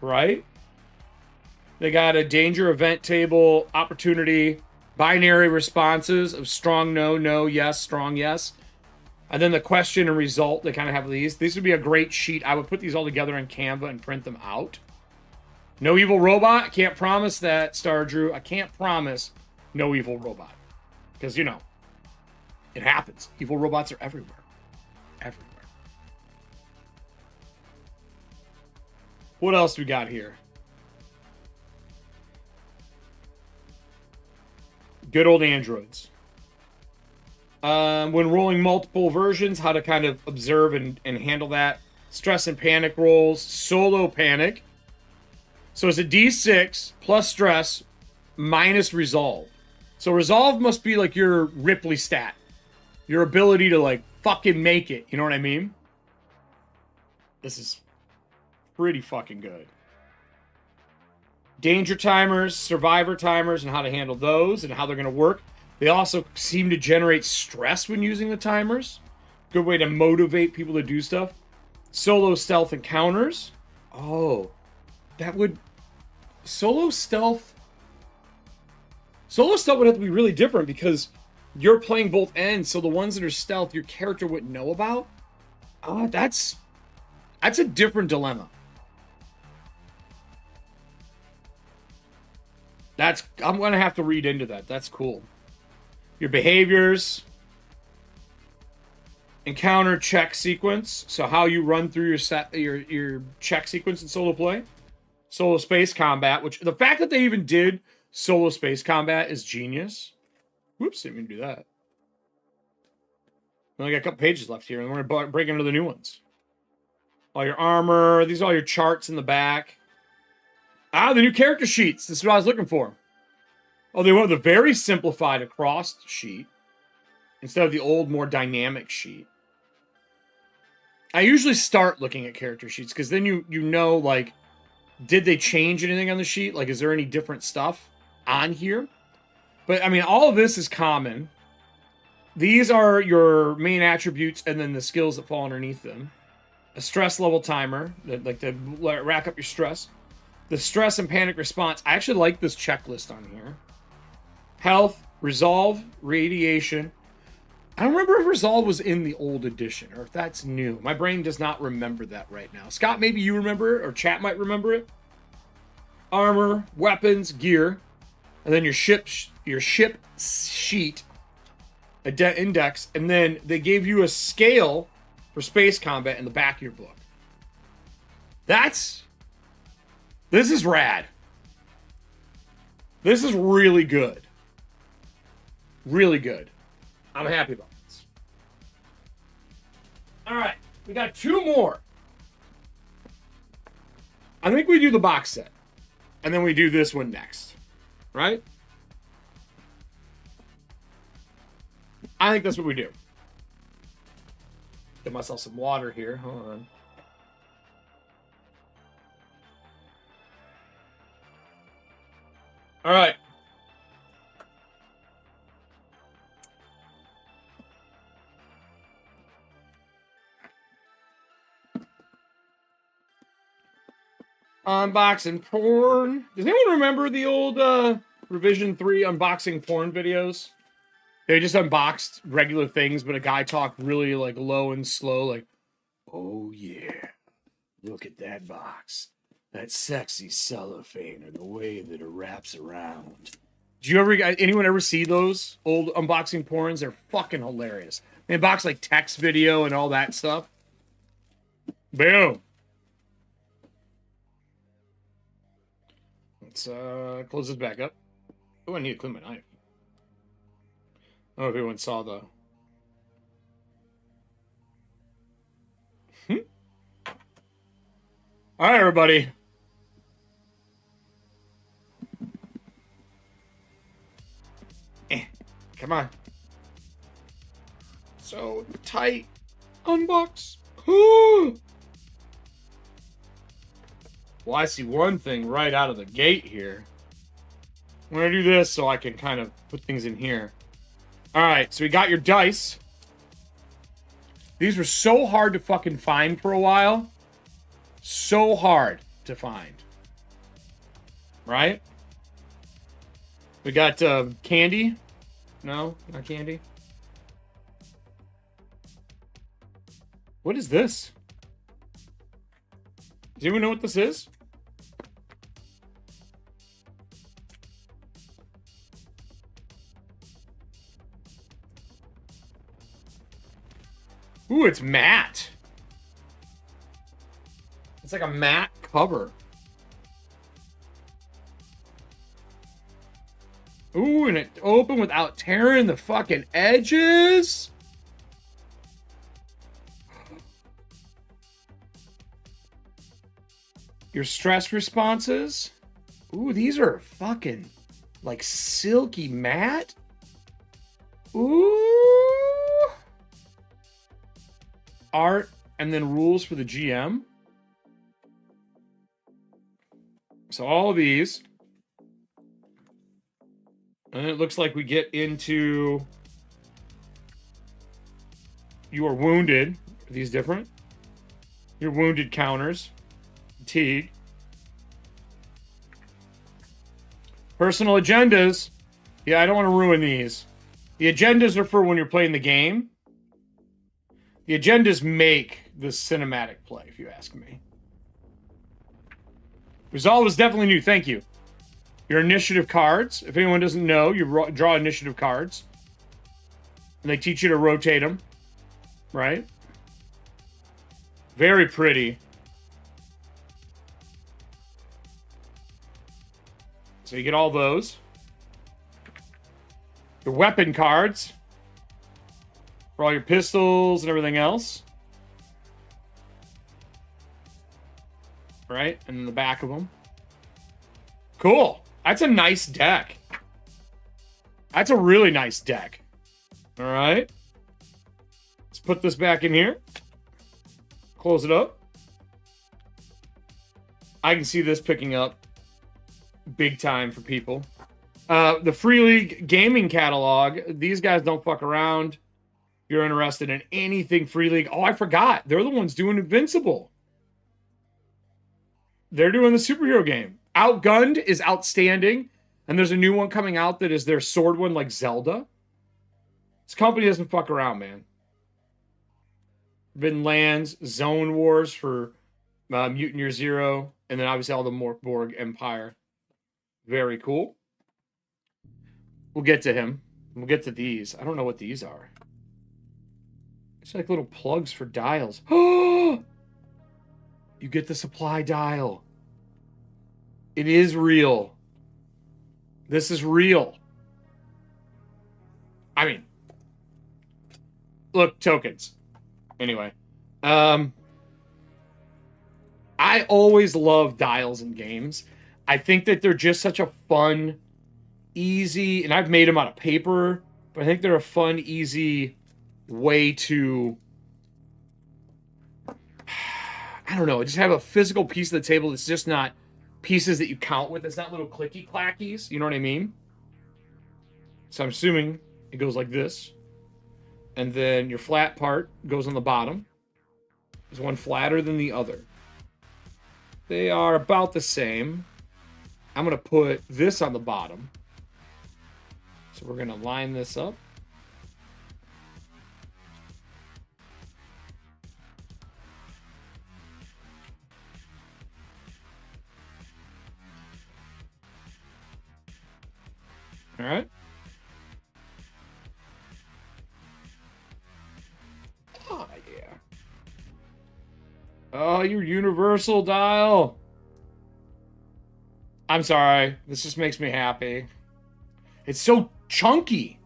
Right? They got a danger event table, opportunity, binary responses of strong no, no, yes, strong yes. And then the question and result, they kind of have these. These would be a great sheet. I would put these all together in Canva and print them out. No evil robot. I can't promise that, Star Drew. I can't promise no evil robot. Because, you know, it happens. Evil robots are everywhere. Everywhere. What else we got here? Good old androids. When rolling multiple versions, how to kind of observe and handle that. Stress and panic rolls. Solo panic. So it's a D6 plus stress minus resolve. So resolve must be like your Ripley stat. Your ability to like fucking make it. You know what I mean? This is pretty fucking good. Danger timers, survivor timers, and how to handle those and how they're going to work. They also seem to generate stress when using the timers. Good way to motivate people to do stuff. Solo stealth encounters. Oh, that would... Solo stealth would have to be really different because you're playing both ends, so the ones that are stealth, your character wouldn't know about. That's a different dilemma. I'm going to have to read into that. That's cool. Your behaviors. Encounter check sequence. So how you run through your check sequence in solo play. Solo space combat, which the fact that they even did solo space combat is genius. Whoops, didn't mean to do that. We only got a couple pages left here, and we're going to break into the new ones. All your armor. These are all your charts in the back. The new character sheets. This is what I was looking for. Oh, they went with a very simplified across sheet instead of the old, more dynamic sheet. I usually start looking at character sheets because then you know, like, did they change anything on the sheet? Like, is there any different stuff on here? But, I mean, all of this is common. These are your main attributes and then the skills that fall underneath them. A stress level timer, like to rack up your stress. The stress and panic response. I actually like this checklist on here. Health, resolve, radiation. I don't remember if resolve was in the old edition or if that's new. My brain does not remember that right now. Scott, maybe you remember it or chat might remember it. Armor, weapons, gear, and then your ship sheet, index, and then they gave you a scale for space combat in the back of your book. This is rad. This is really good. Really good. I'm happy about this. All right, we got two more. I think we do the box set, and then we do this one next, right? I think that's what we do. Get myself some water here. Hold on. All right. Unboxing porn. Does anyone remember the old Revision 3 unboxing porn videos? They just unboxed regular things, but a guy talked really like low and slow, like, "Oh yeah, look at that box. That sexy cellophane and the way that it wraps around." Did you anyone ever see those old unboxing porns? They're fucking hilarious. They unbox like text video and all that stuff. Boom. Let's close this back up. Oh, I need to clean my knife. I don't know if anyone saw the... All right, everybody. Come on. So tight. Unbox. Well, I see one thing right out of the gate here. I'm going to do this so I can kind of put things in here. All right, so we got your dice. These were so hard to fucking find for a while. So hard to find. Right? We got candy. No, not candy. What is this? Does anyone know what this is? Ooh, it's matte. It's like a matte cover. Ooh, and it opened without tearing the fucking edges. Your stress responses. Ooh, these are fucking like silky matte. Ooh. Art and then rules for the GM. So all of these. And it looks like we get into you are wounded. Are these different? Your wounded counters. Fatigue. Personal agendas. Yeah, I don't want to ruin these. The agendas are for when you're playing the game. The agendas make the cinematic play, if you ask me. Resolve is definitely new. Thank you. Your initiative cards. If anyone doesn't know, you draw initiative cards. And they teach you to rotate them. Right? Very pretty. So you get all those. Your weapon cards. For all your pistols and everything else. Right? And in the back of them. Cool. That's a nice deck. That's a really nice deck. All right. Let's put this back in here. Close it up. I can see this picking up big time for people. The Free League gaming catalog. These guys don't fuck around. If you're interested in anything Free League. Oh, I forgot. They're the ones doing Invincible. They're doing the superhero game. Outgunned is outstanding. And there's a new one coming out that is their sword one like Zelda. This company doesn't fuck around, man. Forbidden Lands, Zone Wars for Mutant Year Zero, and then obviously all the Morkborg Empire. Very cool. We'll get to him. We'll get to these. I don't know what these are. It's like little plugs for dials. Oh! You get the supply dial. It is real. This is real. I mean, look, tokens. Anyway, I always love dials in games. I think that they're just such a fun, easy, and I've made them out of paper, but I think they're a fun, easy way to, I don't know, just have a physical piece of the table that's just not pieces that you count with. It's not little clicky clackies. You know what I mean? So I'm assuming it goes like this. And then your flat part goes on the bottom. Is one flatter than the other? They are about the same. I'm going to put this on the bottom. So we're going to line this up. All right. Oh, yeah. Oh, your universal dial. I'm sorry. This just makes me happy. It's so chunky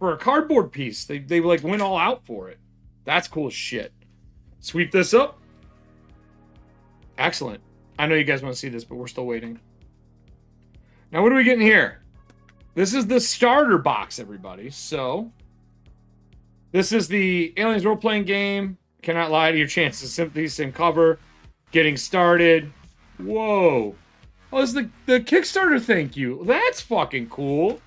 for a cardboard piece. They like went all out for it. That's cool as shit. Sweep this up. Excellent. I know you guys want to see this, but we're still waiting. Now, what are we getting here? This is the starter box, everybody. So, this is the Aliens role-playing game. Cannot lie to your chances. Simply same cover. Getting started. Whoa. Oh, this is the Kickstarter thank you. That's fucking cool.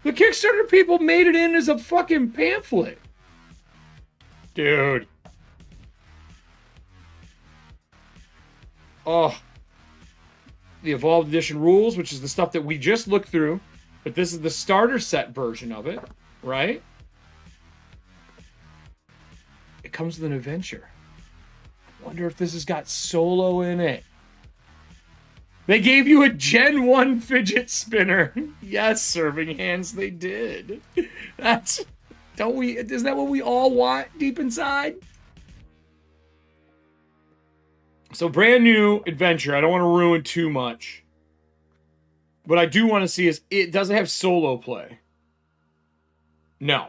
The Kickstarter people made it in as a fucking pamphlet. Dude. Oh. The Evolved Edition rules, which is the stuff that we just looked through. But this is the starter set version of it, right? It comes with an adventure. I wonder if this has got solo in it. They gave you a Gen 1 fidget spinner. Yes, serving hands, they did. Isn't that what we all want deep inside? So brand new adventure. I don't want to ruin too much. What I do want to see is it doesn't have solo play. No.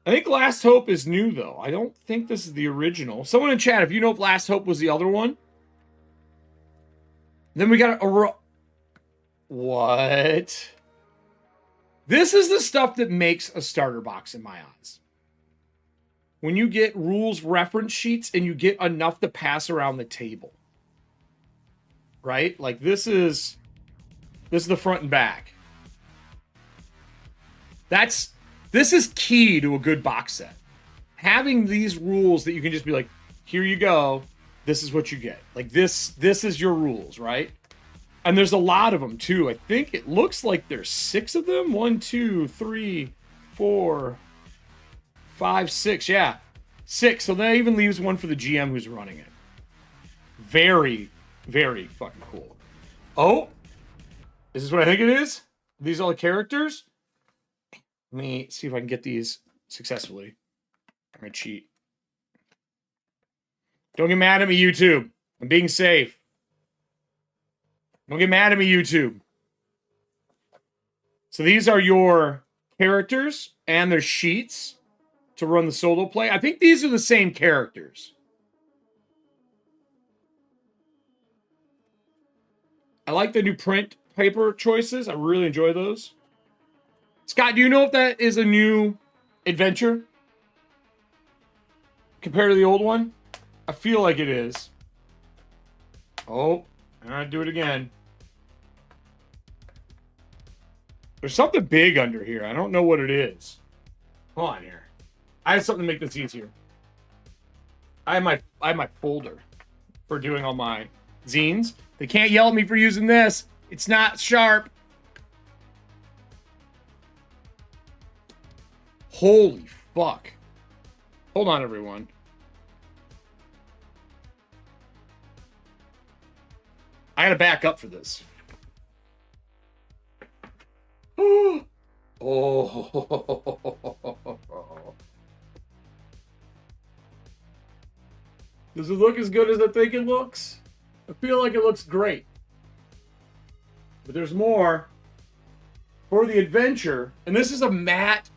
I think Last Hope is new, though. I don't think this is the original. Someone in chat, if you know if Last Hope was the other one. Then we got a... What? This is the stuff that makes a starter box in my eyes. When you get rules reference sheets and you get enough to pass around the table. Right? Like this is the front and back. This is key to a good box set. Having these rules that you can just be like, here you go. This is what you get. Like this is your rules, right? And there's a lot of them too. I think it looks like there's 6 of them. 1, 2, 3, 4, 5, 6. Yeah, 6. So that even leaves one for the GM who's running it. Very, very fucking cool. Oh, this is what I think it is. These are all the characters. Let me see if I can get these successfully. I'm gonna cheat. Don't get mad at me, YouTube. I'm being safe. Don't get mad at me, YouTube. So these are your characters and their sheets to run the solo play. I think these are the same characters. I like the new print paper choices. I really enjoy those. Scott, do you know if that is a new adventure compared to the old one? I feel like it is. Oh, I'll do it again. There's something big under here. I don't know what it is. Hold on here. I have something to make this easier. I have my folder for doing all my zines. They can't yell at me for using this. It's not sharp. Holy fuck. Hold on, everyone. I gotta back up for this. Oh. Does it look as good as I think it looks? I feel like it looks great. But there's more for the adventure. And this is a matte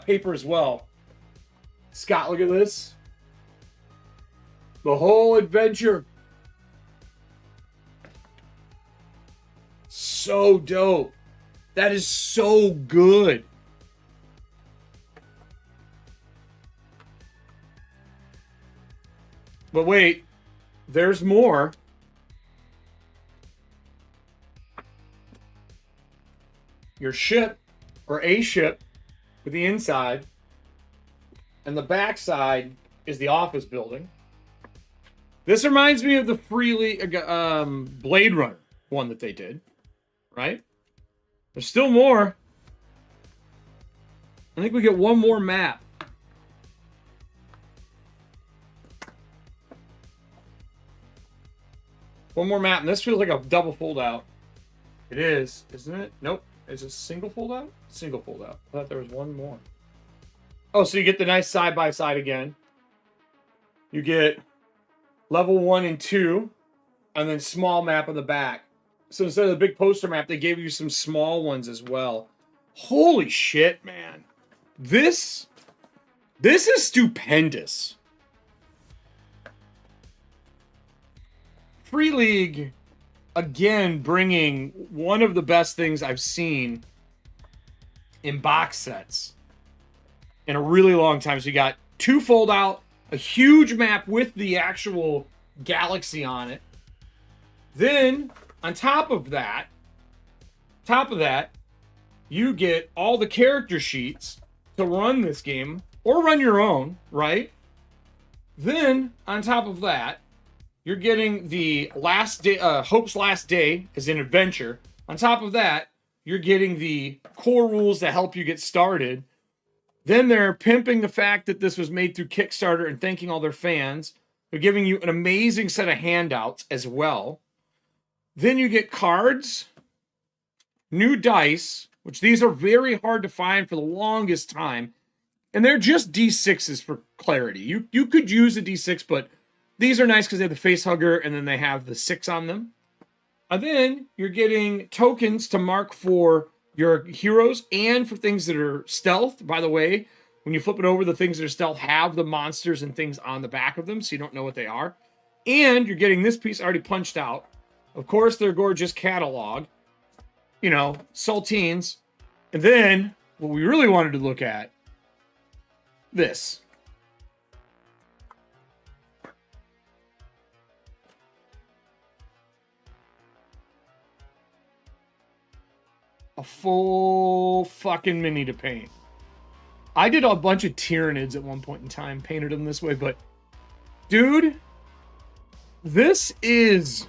paper as well. Scott, look at this. The whole adventure. So dope. That is so good. But wait, there's more. Your ship, or a ship, with the inside, and the backside is the office building. This reminds me of the Blade Runner one that they did, right? There's still more. I think we get one more map. One more map, and this feels like a double fold out. It is, isn't it? Nope. Is it single fold out? Single fold out. I thought there was one more. Oh, so you get the nice side by side again. You get level 1 and 2, and then small map on the back. So instead of the big poster map, they gave you some small ones as well. Holy shit, man. This is stupendous. Free League, again, bringing one of the best things I've seen in box sets in a really long time. So you got 2 fold out, a huge map with the actual galaxy on it. Then, on top of that, you get all the character sheets to run this game, or run your own, right? Then, on top of that, you're getting the last day, Hope's Last Day as an adventure. On top of that, you're getting the core rules to help you get started. Then they're pimping the fact that this was made through Kickstarter and thanking all their fans. They're giving you an amazing set of handouts as well. Then you get cards, new dice, which these are very hard to find for the longest time. And they're just D6s for clarity. You could use a D6, but these are nice because they have the face hugger and then they have the 6 on them. And then you're getting tokens to mark for your heroes and for things that are stealth. By the way, when you flip it over, the things that are stealth have the monsters and things on the back of them, so you don't know what they are. And you're getting this piece already punched out. Of course, their gorgeous catalog. You know, saltines. And then, what we really wanted to look at, this. A full fucking mini to paint. I did a bunch of Tyranids at one point in time, painted them this way, but dude, this is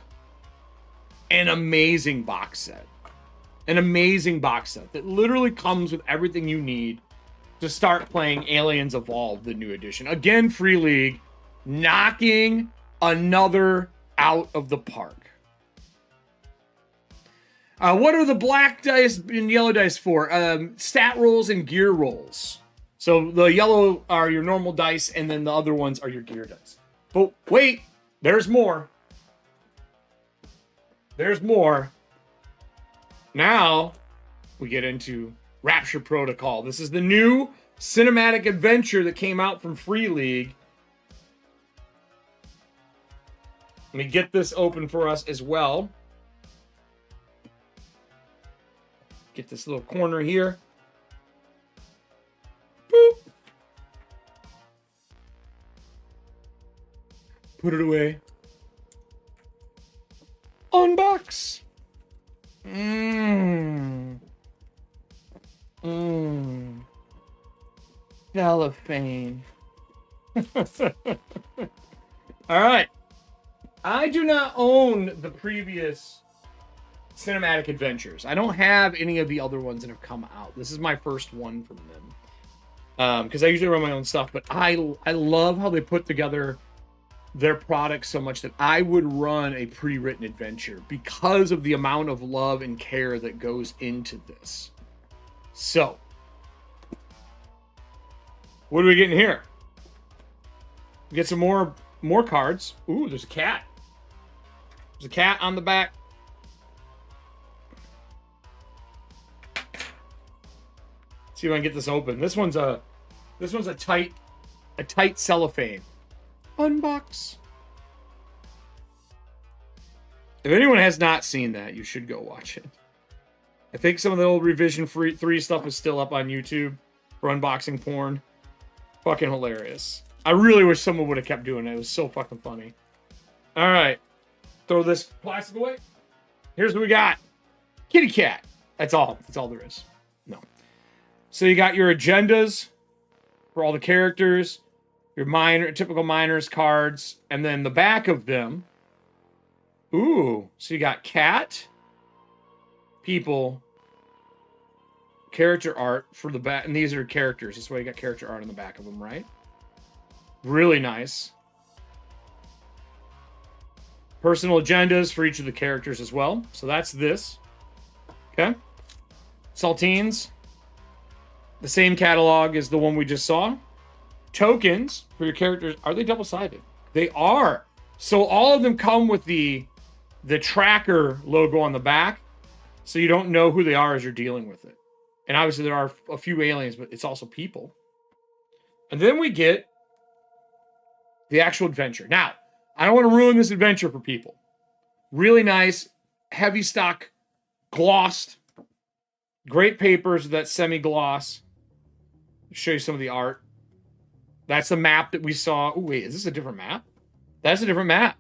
an amazing box set. An amazing box set that literally comes with everything you need to start playing Aliens Evolved, the new edition. Again, Free League, knocking another out of the park. What are the black dice and yellow dice for? Stat rolls and gear rolls. So the yellow are your normal dice, and then the other ones are your gear dice. But wait, there's more. There's more. Now we get into Rapture Protocol. This is the new cinematic adventure that came out from Free League. Let me get this open for us as well. Get this little corner here. Boop. Put it away. Unbox. Cellophane. All right. I do not own the previous cinematic adventures. I don't have any of the other ones that have come out. This is my first one from them. Because I usually run my own stuff, but I love how they put together their products so much that I would run a pre-written adventure because of the amount of love and care that goes into this. So, what are we getting here? We get some more cards. Ooh, there's a cat. There's a cat on the back. See if I can get this open. This one's a tight cellophane. Unbox. If anyone has not seen that, you should go watch it. I think some of the old Revision 3 stuff is still up on YouTube for unboxing porn. Fucking hilarious. I really wish someone would have kept doing it. It was so fucking funny. All right. Throw this plastic away. Here's what we got. Kitty cat. That's all. That's all there is. No. So you got your agendas for all the characters, your typical minors cards, and then the back of them. Ooh, so you got cat, people, character art for the back, and these are characters. That's why you got character art on the back of them, right? Really nice. Personal agendas for each of the characters as well. So that's this. Okay. Saltines. The same catalog as the one we just saw. Tokens for your characters. Are they double-sided? They are. So all of them come with the tracker logo on the back, so you don't know who they are as you're dealing with it. And obviously there are a few aliens, but it's also people. And then we get the actual adventure. Now, I don't want to ruin this adventure for people. Really nice, heavy stock, glossed, great papers with that semi-gloss. Show you some of the art. That's the map that we saw. Oh, wait, is this a different map? That's a different map.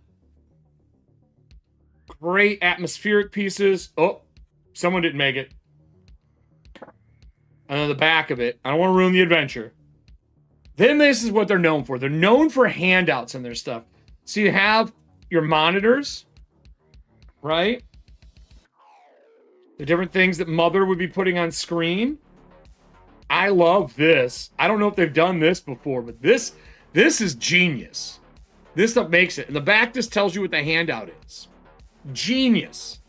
Great atmospheric pieces. Oh, someone didn't make it. And then the back of it. I don't want to ruin the adventure. Then this is what they're known for. They're known for handouts in their stuff. So you have your monitors, right? The different things that Mother would be putting on screen. I love this. I don't know if they've done this before, but this is genius. This stuff makes it. And the back just tells you what the handout is. Genius.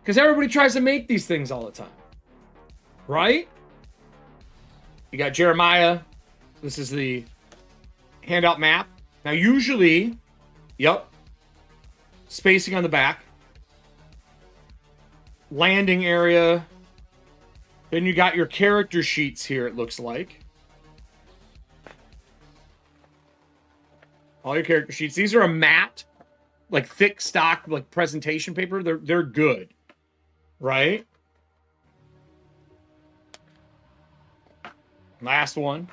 Because everybody tries to make these things all the time. Right? You got Jeremiah. This is the handout map. Now, usually, yep, spacing on the back. landing area. Then you got your character sheets here, it looks like. All your character sheets. These are a matte, like thick stock, like presentation paper. They're good, right? Last one.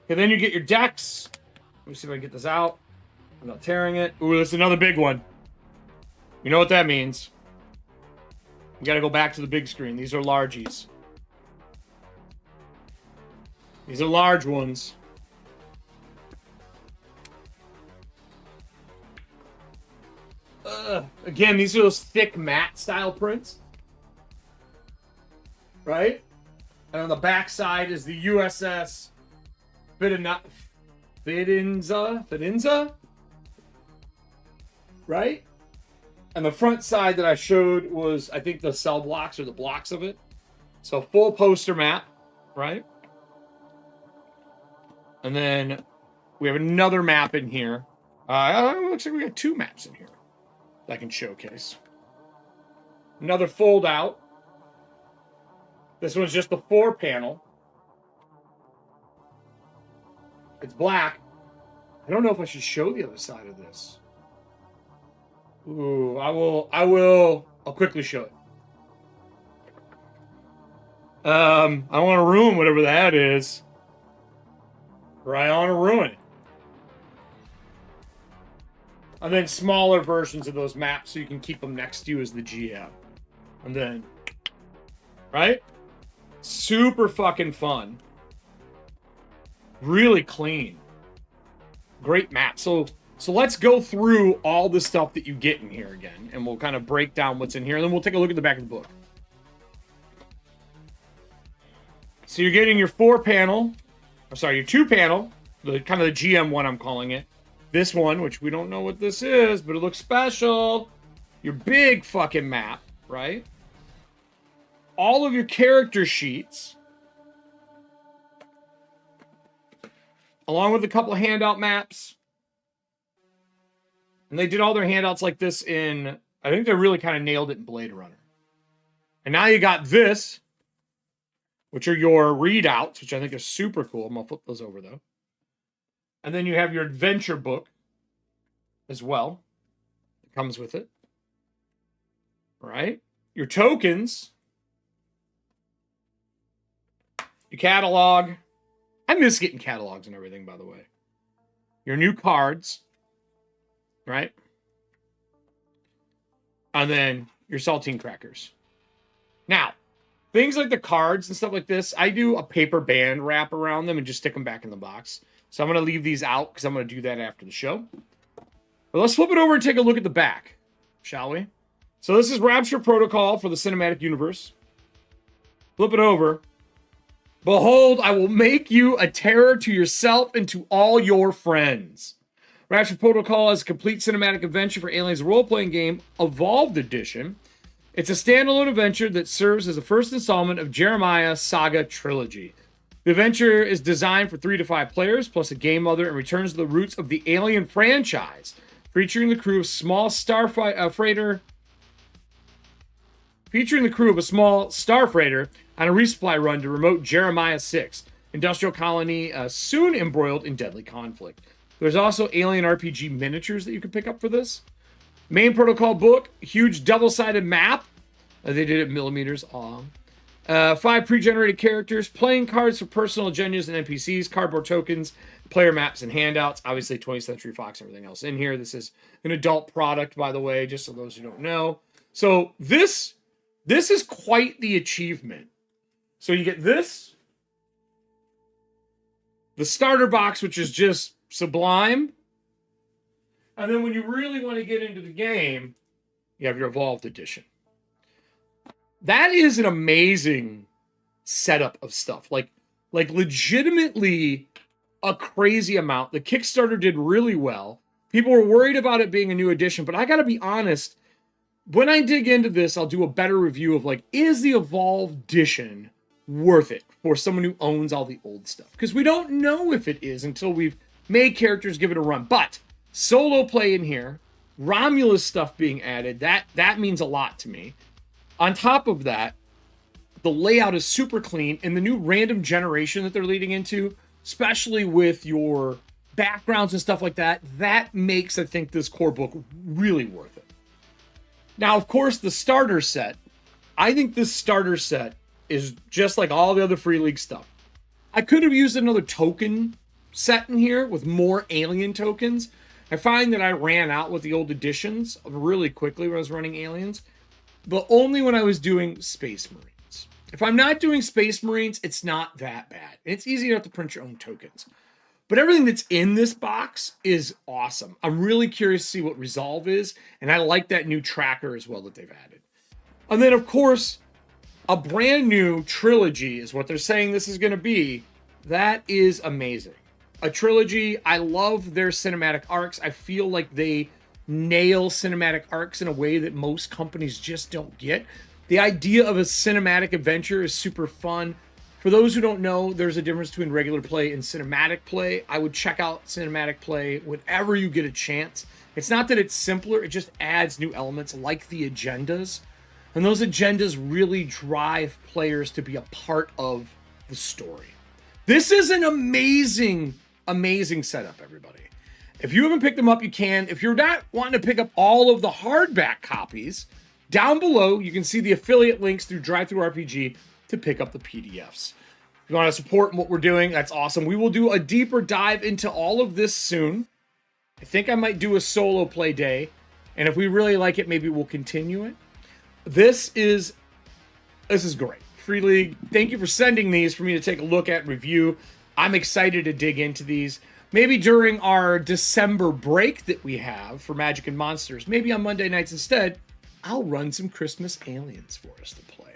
Okay, then you get your decks. Let me see if I can get this out. I'm not tearing it. Ooh, this is another big one. You know what that means. You gotta go back to the big screen. These are largies. These are large ones. Again, these are those thick matte style prints. Right? And on the back side is the USS Fidenza? Right? And the front side that I showed was, I think, the cell blocks or the blocks of it. So full poster map, right? And then we have another map in here. Looks like we got two maps in here that I can showcase. Another fold out. This one's just the 4-panel. It's black. I don't know if I should show the other side of this. Ooh, I'll quickly show it. I don't want to ruin whatever that is. Or I want to ruin it. And then smaller versions of those maps so you can keep them next to you as the GM. And then, right? Super fucking fun. Really clean. Great map. So let's go through all the stuff that you get in here again. And we'll kind of break down what's in here. And then we'll take a look at the back of the book. So you're getting your 4-panel. I'm sorry, your 2-panel. The kind of the GM one, I'm calling it. This one, which we don't know what this is, but it looks special. Your big fucking map, right? All of your character sheets. Along with a couple of handout maps. And they did all their handouts like this in... I think they really kind of nailed it in Blade Runner. And now you got this, which are your readouts, which I think are super cool. I'm going to flip those over, though. And then you have your adventure book as well. It comes with it. Right? Your tokens. Your catalog. I miss getting catalogs and everything, by the way. Your new cards. Right? And then your saltine crackers. Now, things like the cards and stuff like this, I do a paper band wrap around them and just stick them back in the box. So I'm going to leave these out because I'm going to do that after the show. But let's flip it over and take a look at the back, shall we? So this is Rapture Protocol for the cinematic universe. Flip it over. Behold, I will make you a terror to yourself and to all your friends. Rapture Protocol is a complete cinematic adventure for Aliens role-playing game, Evolved Edition. It's a standalone adventure that serves as the first installment of Jeremiah Saga Trilogy. The adventure is designed for 3 to 5 players, plus a game mother, and returns to the roots of the Alien franchise, featuring the crew of a small starfreighter on a resupply run to remote Jeremiah 6, industrial colony soon embroiled in deadly conflict. There's also Alien RPG miniatures that you can pick up for this. Main protocol book, huge double-sided map. They did it in millimeters. 5 pre-generated characters, playing cards for personal agendas and NPCs, cardboard tokens, player maps, and handouts. Obviously, 20th Century Fox, everything else in here. This is an adult product, by the way, just so those who don't know. So this is quite the achievement. So you get this, the starter box, which is just sublime. And then when you really want to get into the game, you have your Evolved Edition. That is an amazing setup of stuff. Like legitimately a crazy amount. The Kickstarter did really well. People were worried about it being a new edition, but I got to be honest. When I dig into this, I'll do a better review of is the Evolved Edition worth it for someone who owns all the old stuff? Because we don't know if it is until we've made characters give it a run. But solo play in here, Romulus stuff being added, that means a lot to me. On top of that, the layout is super clean, and the new random generation that they're leading into, especially with your backgrounds and stuff like that, that makes, I think, this core book really worth it. Now, of course, the starter set, I think this starter set is just like all the other Free League stuff. I could have used another token set in here with more alien tokens. I find that I ran out with the old editions really quickly when I was running aliens, but only when I was doing Space Marines. If I'm not doing Space Marines, it's not that bad. It's easy enough to print your own tokens. But everything that's in this box is awesome. I'm really curious to see what Resolve is, and I like that new tracker as well that they've added. And then, of course, a brand new trilogy is what they're saying this is going to be. That is amazing. A trilogy. I love their cinematic arcs. I feel like they nail cinematic arcs in a way that most companies just don't get. The idea of a cinematic adventure is super fun. For those who don't know, there's a difference between regular play and cinematic play. I would check out cinematic play whenever you get a chance. It's not that it's simpler, it just adds new elements like the agendas. And those agendas really drive players to be a part of the story. This is an amazing, amazing setup, everybody. If you haven't picked them up, you can. If you're not wanting to pick up all of the hardback copies, down below, you can see the affiliate links through DriveThruRPG to pick up the PDFs. If you want to support what we're doing, that's awesome. We will do a deeper dive into all of this soon. I think I might do a solo play day. And if we really like it, maybe we'll continue it. This is great. Free League, thank you for sending these for me to take a look at and review. I'm excited to dig into these. Maybe during our December break that we have for Magic and Monsters, maybe on Monday nights instead, I'll run some Christmas Aliens for us to play.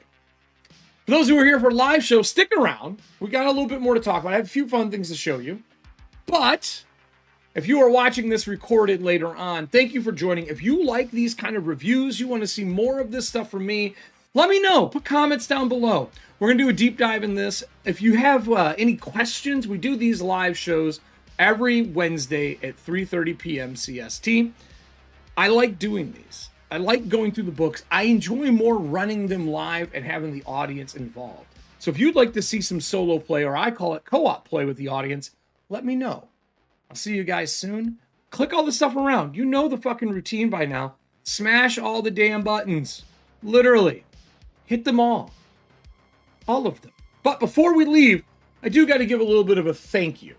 For those who are here for a live show, stick around. We got a little bit more to talk about. I have a few fun things to show you. But if you are watching this recorded later on, thank you for joining. If you like these kind of reviews, you want to see more of this stuff from me, let me know. Put comments down below. We're going to do a deep dive in this. If you have any questions, we do these live shows every Wednesday at 3:30 p.m. CST. I like doing these. I like going through the books. I enjoy more running them live and having the audience involved. So if you'd like to see some solo play, or I call it co-op play with the audience, let me know. I'll see you guys soon. Click all the stuff around. You know the fucking routine by now. Smash all the damn buttons. Literally. Hit them all. All of them. But before we leave, I do got to give a little bit of a thank you.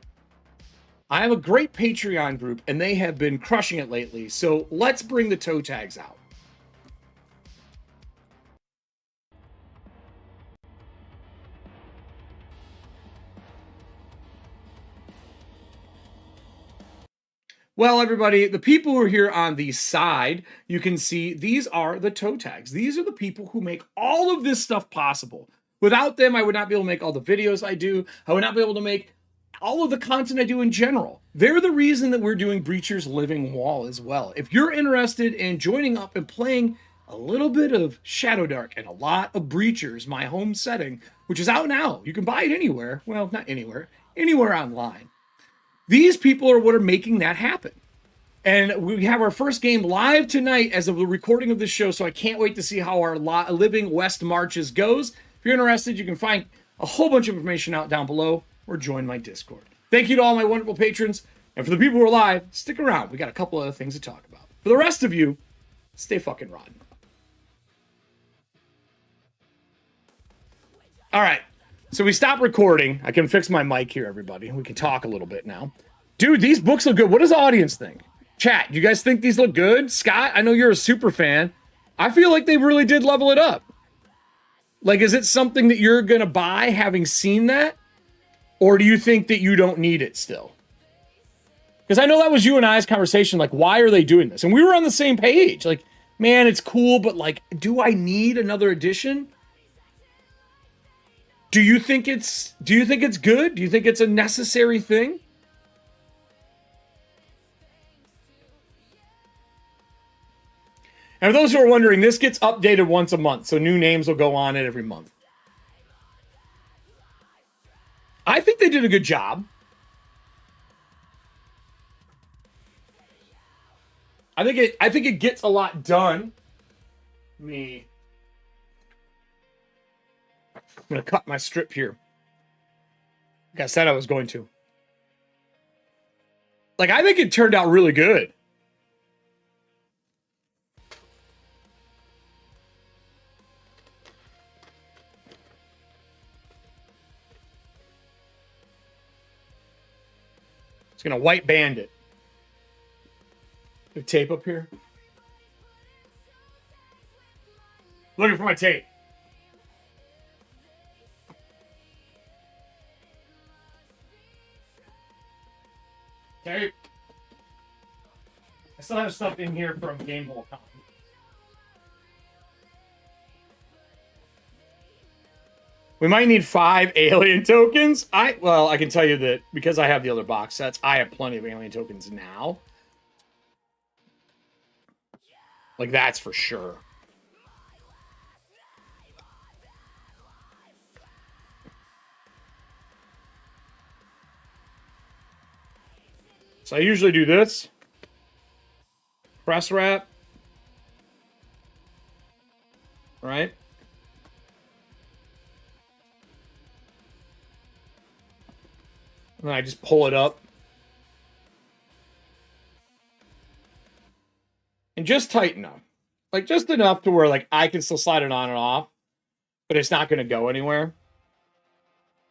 I have a great Patreon group, and they have been crushing it lately. So let's bring the toe tags out. Well, everybody, the people who are here on the side, you can see these are the toe tags. These are the people who make all of this stuff possible. Without them, I would not be able to make all the videos I do. I would not be able to make all of the content I do in general. They're the reason that we're doing Breacher's Living Wall as well. If you're interested in joining up and playing a little bit of Shadow Dark and a lot of Breachers, my home setting, which is out now. You can buy it anywhere. Well, not anywhere. Anywhere online. These people are what are making that happen. And we have our first game live tonight as of the recording of this show, so I can't wait to see how our Living West Marches goes. If you're interested, you can find a whole bunch of information out down below or join my Discord. Thank you to all my wonderful patrons. And for the people who are live, stick around. We got a couple other things to talk about. For the rest of you, stay fucking rotten. All right. So we stopped recording. I can fix my mic here, everybody. We can talk a little bit now. Dude, these books look good. What does the audience think? Chat, you guys think these look good? Scott, I know you're a super fan. I feel like they really did level it up. Like, is it something that you're going to buy having seen that? Or do you think that you don't need it still? Because I know that was you and I's conversation. Like, why are they doing this? And we were on the same page. Like, man, it's cool, but like, do I need another edition? Do you think it's good? Do you think it's a necessary thing? And for those who are wondering, this gets updated once a month, so new names will go on it every month. I think they did a good job. I think it gets a lot done. Let me going to cut my strip here. Like I said I was going to. Like, I think it turned out really good. It's going to white band it. The tape up here. Looking for my tape. Tape. I still have stuff in here from Game Boy. We might need 5 alien tokens. Well, I can tell you that because I have the other box sets, I have plenty of alien tokens now. Like, that's for sure. So I usually do this. Press wrap. Right? And then I just pull it up. And just tighten up. Like, just enough to where, like, I can still slide it on and off. But it's not going to go anywhere.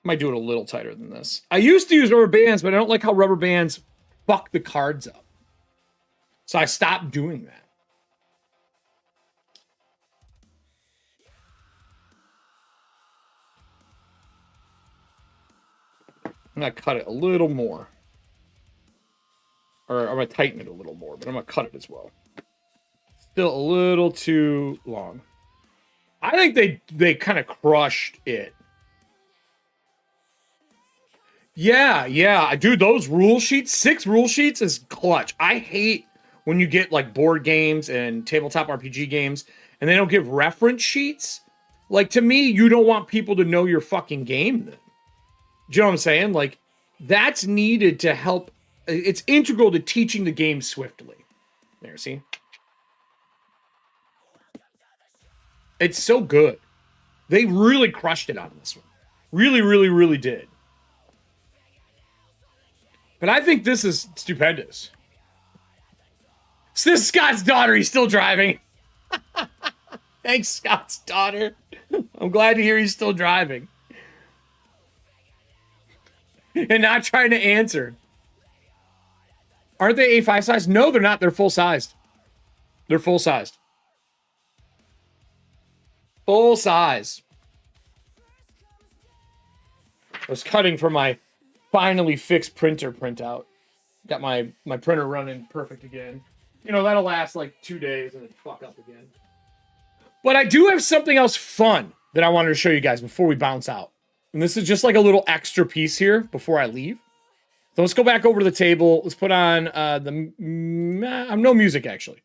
Might do it a little tighter than this. I used to use rubber bands, but I don't like how rubber bands fuck the cards up. So I stopped doing that. I'm going to cut it a little more. Or I'm going to tighten it a little more, but I'm going to cut it as well. Still a little too long. I think they kind of crushed it. Yeah. Dude, those rule sheets, 6 rule sheets is clutch. I hate when you get like board games and tabletop RPG games and they don't give reference sheets. Like, to me, you don't want people to know your fucking game then. Do you know what I'm saying? Like, that's needed to help. It's integral to teaching the game swiftly. There, see? It's so good. They really crushed it on this one. Really, really, really did. But I think this is stupendous. This is Scott's daughter. He's still driving. Thanks, Scott's daughter. I'm glad to hear he's still driving. And not trying to answer. Aren't they A5 size? No, they're not. They're full sized. They're full sized. Full size. I was cutting for my finally fixed printer printout. Got my printer running perfect again. You know, that'll last like 2 days and then fuck up again. But I do have something else fun that I wanted to show you guys before we bounce out. And this is just like a little extra piece here before I leave. So let's go back over to the table. Let's put on no music, actually.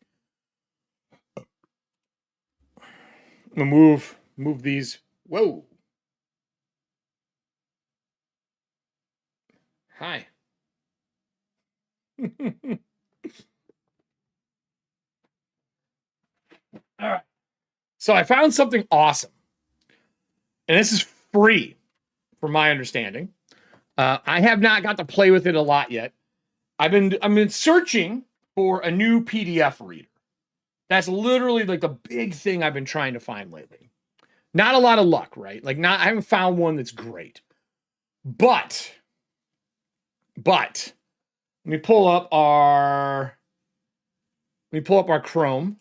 I'm gonna move these. Whoa. Hi. All right. So I found something awesome. And this is free, from my understanding. I have not got to play with it a lot yet. I've been searching for a new PDF reader. That's literally like the big thing I've been trying to find lately. Not a lot of luck, right? Like, I haven't found one that's great. But let me pull up our Chrome.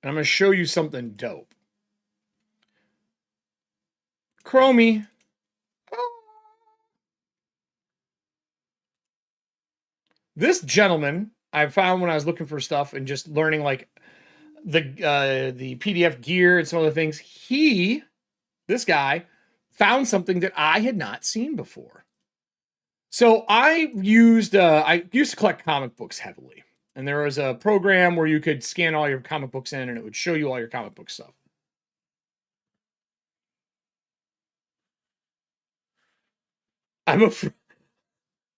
And I'm going to show you something dope. Chromie. This gentleman I found when I was looking for stuff and just learning like the PDF gear and some other things. This guy found something that I had not seen before. So I used to collect comic books heavily. And there was a program where you could scan all your comic books in and it would show you all your comic book stuff.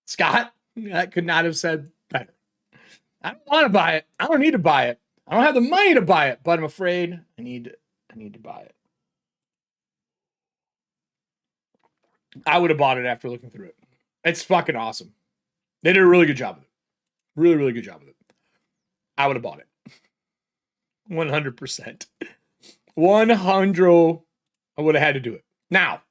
Scott, that could not have said better. I don't want to buy it. I don't need to buy it. I don't have the money to buy it, but I'm afraid I need to buy it. I would have bought it after looking through it. It's fucking awesome. They did a really good job with it. Really, really good job with it. I would have bought it. 100%. 100. I would have had to do it. Now,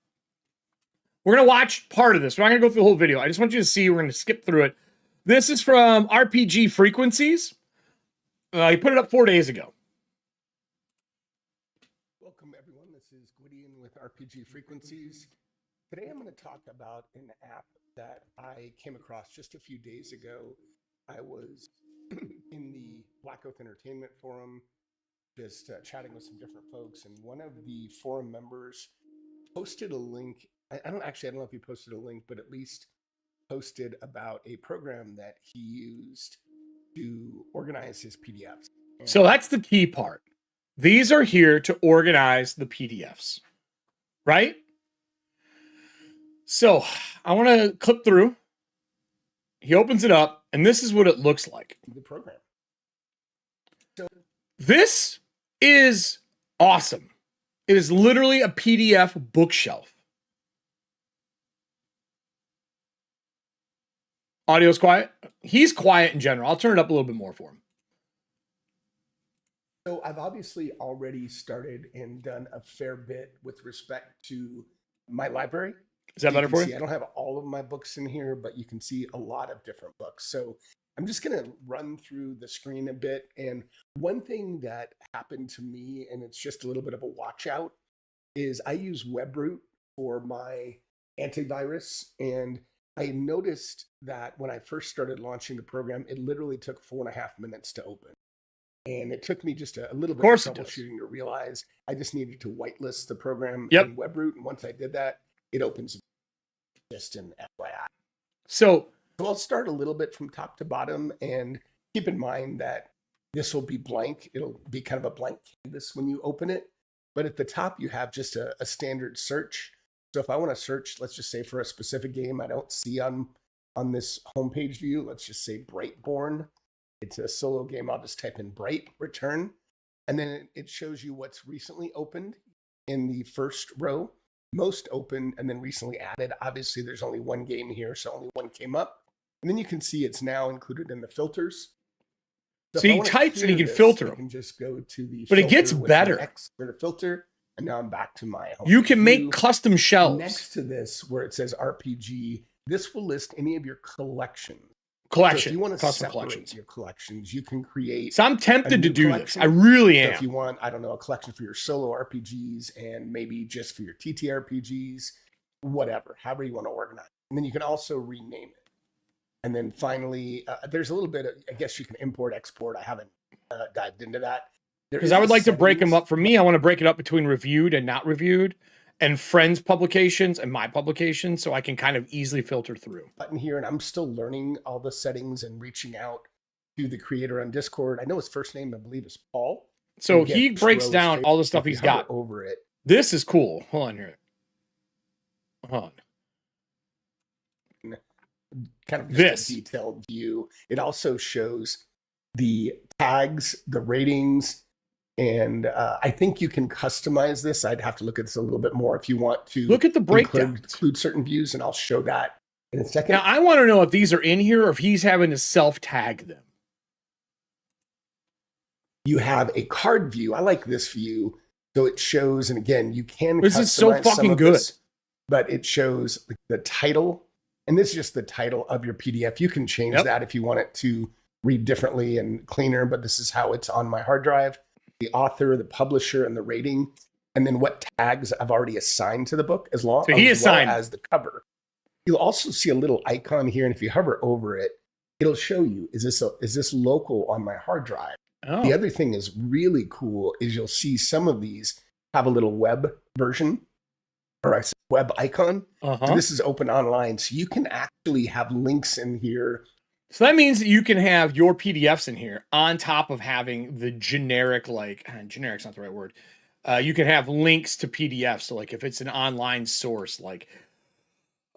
we're going to watch part of this. We're not going to go through the whole video. I just want you to see. We're going to skip through it. This is from RPG Frequencies. He put it up 4 days ago. Welcome, everyone. This is Gwydion with RPG Frequencies. Today I'm going to talk about an app that I came across just a few days ago. I was in the Black Oath Entertainment Forum, just chatting with some different folks, and one of the forum members posted a link. I don't know if he posted a link, but at least posted about a program that he used to organize his PDFs. So that's the key part. These are here to organize the PDFs, right? So I want to clip through. He opens it up, and this is what it looks like. The program. This is awesome. It is literally a PDF bookshelf. Audio's quiet. He's quiet in general. I'll turn it up a little bit more for him. So I've obviously already started and done a fair bit with respect to my library. Is that better for you? I don't have all of my books in here, but you can see a lot of different books. So I'm just going to run through the screen a bit. And one thing that happened to me, and it's just a little bit of a watch out, is I use WebRoot for my antivirus. And I noticed that when I first started launching the program, it literally took 4.5 minutes to open. And it took me just a little bit of troubleshooting to realize I just needed to whitelist the program in WebRoot. And once I did that, it opens just an FYI. So I'll start a little bit from top to bottom, and keep in mind that this will be blank. It'll be kind of a blank canvas when you open it. But at the top, you have just a standard search. So if I want to search, let's just say for a specific game I don't see on this homepage view, let's just say Brightborn. It's a solo game. I'll just type in Bright Return. And then it shows you what's recently opened in the first row, most open, and then recently added. Obviously, there's only one game here, so only one came up. And then you can see it's now included in the filters. So he types and he can filter them. I can just go to the but it gets better. Expert filter, and now I'm back to my home. You can make custom shelves. Next to this, where it says RPG, this will list any of your collections. So if you want to separate your collections, you can create. So I'm tempted to do this. I really am. So if you want, I don't know, a collection for your solo RPGs and maybe just for your TTRPGs, whatever, however you want to organize. And then you can also rename it. And then finally, there's a little bit of, I guess you can import, export. I haven't dived into that. Because I would like to break them up. For me, I want to break it up between reviewed and not reviewed, and friends' publications and my publications, so I can kind of easily filter through. Button here, and I'm still learning all the settings and reaching out to the creator on Discord. I know his first name, I believe, is Paul. So he breaks down all the stuff he's got over it. This is cool. Hold on here. Hold on. Kind of just a detailed view. It also shows the tags, the ratings, and I think you can customize this. I'd have to look at this a little bit more if you want to look at the breakdown, include certain views, and I'll show that in a second. Now, I want to know if these are in here or if he's having to self-tag them. You have a card view. I like this view. So it shows, and again, you can this is so fucking good. This, but it shows the title, and this is just the title of your PDF. You can change that if you want it to read differently and cleaner, but this is how it's on my hard drive. The author, the publisher, and the rating, and then what tags I've already assigned to the book, as well as the cover. You'll also see a little icon here, and if you hover over it, it'll show you, is this local on my hard drive? Oh. The other thing is really cool is you'll see some of these have a little web version, or a web icon. So this is open online, so you can actually have links in here. So that means that you can have your PDFs in here on top of having the generic, generic's not the right word. You can have links to PDFs. So like if it's an online source, like,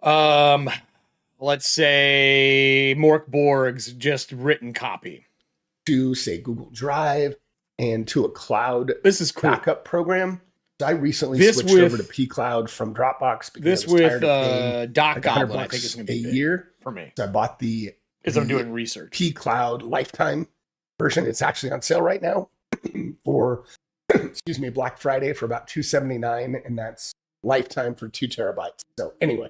let's say Mork Borg's just written copy. To say Google Drive and to a cloud this is cool. backup program. So I recently This switched with- over to pCloud from Dropbox because This I was tired with of paying Doc like $100 Goblin, I think it's going to a be big year. for me So I bought the because I'm doing research. pCloud lifetime version. It's actually on sale right now for excuse me, Black Friday for about $279, and that's lifetime for 2 terabytes. So anyway,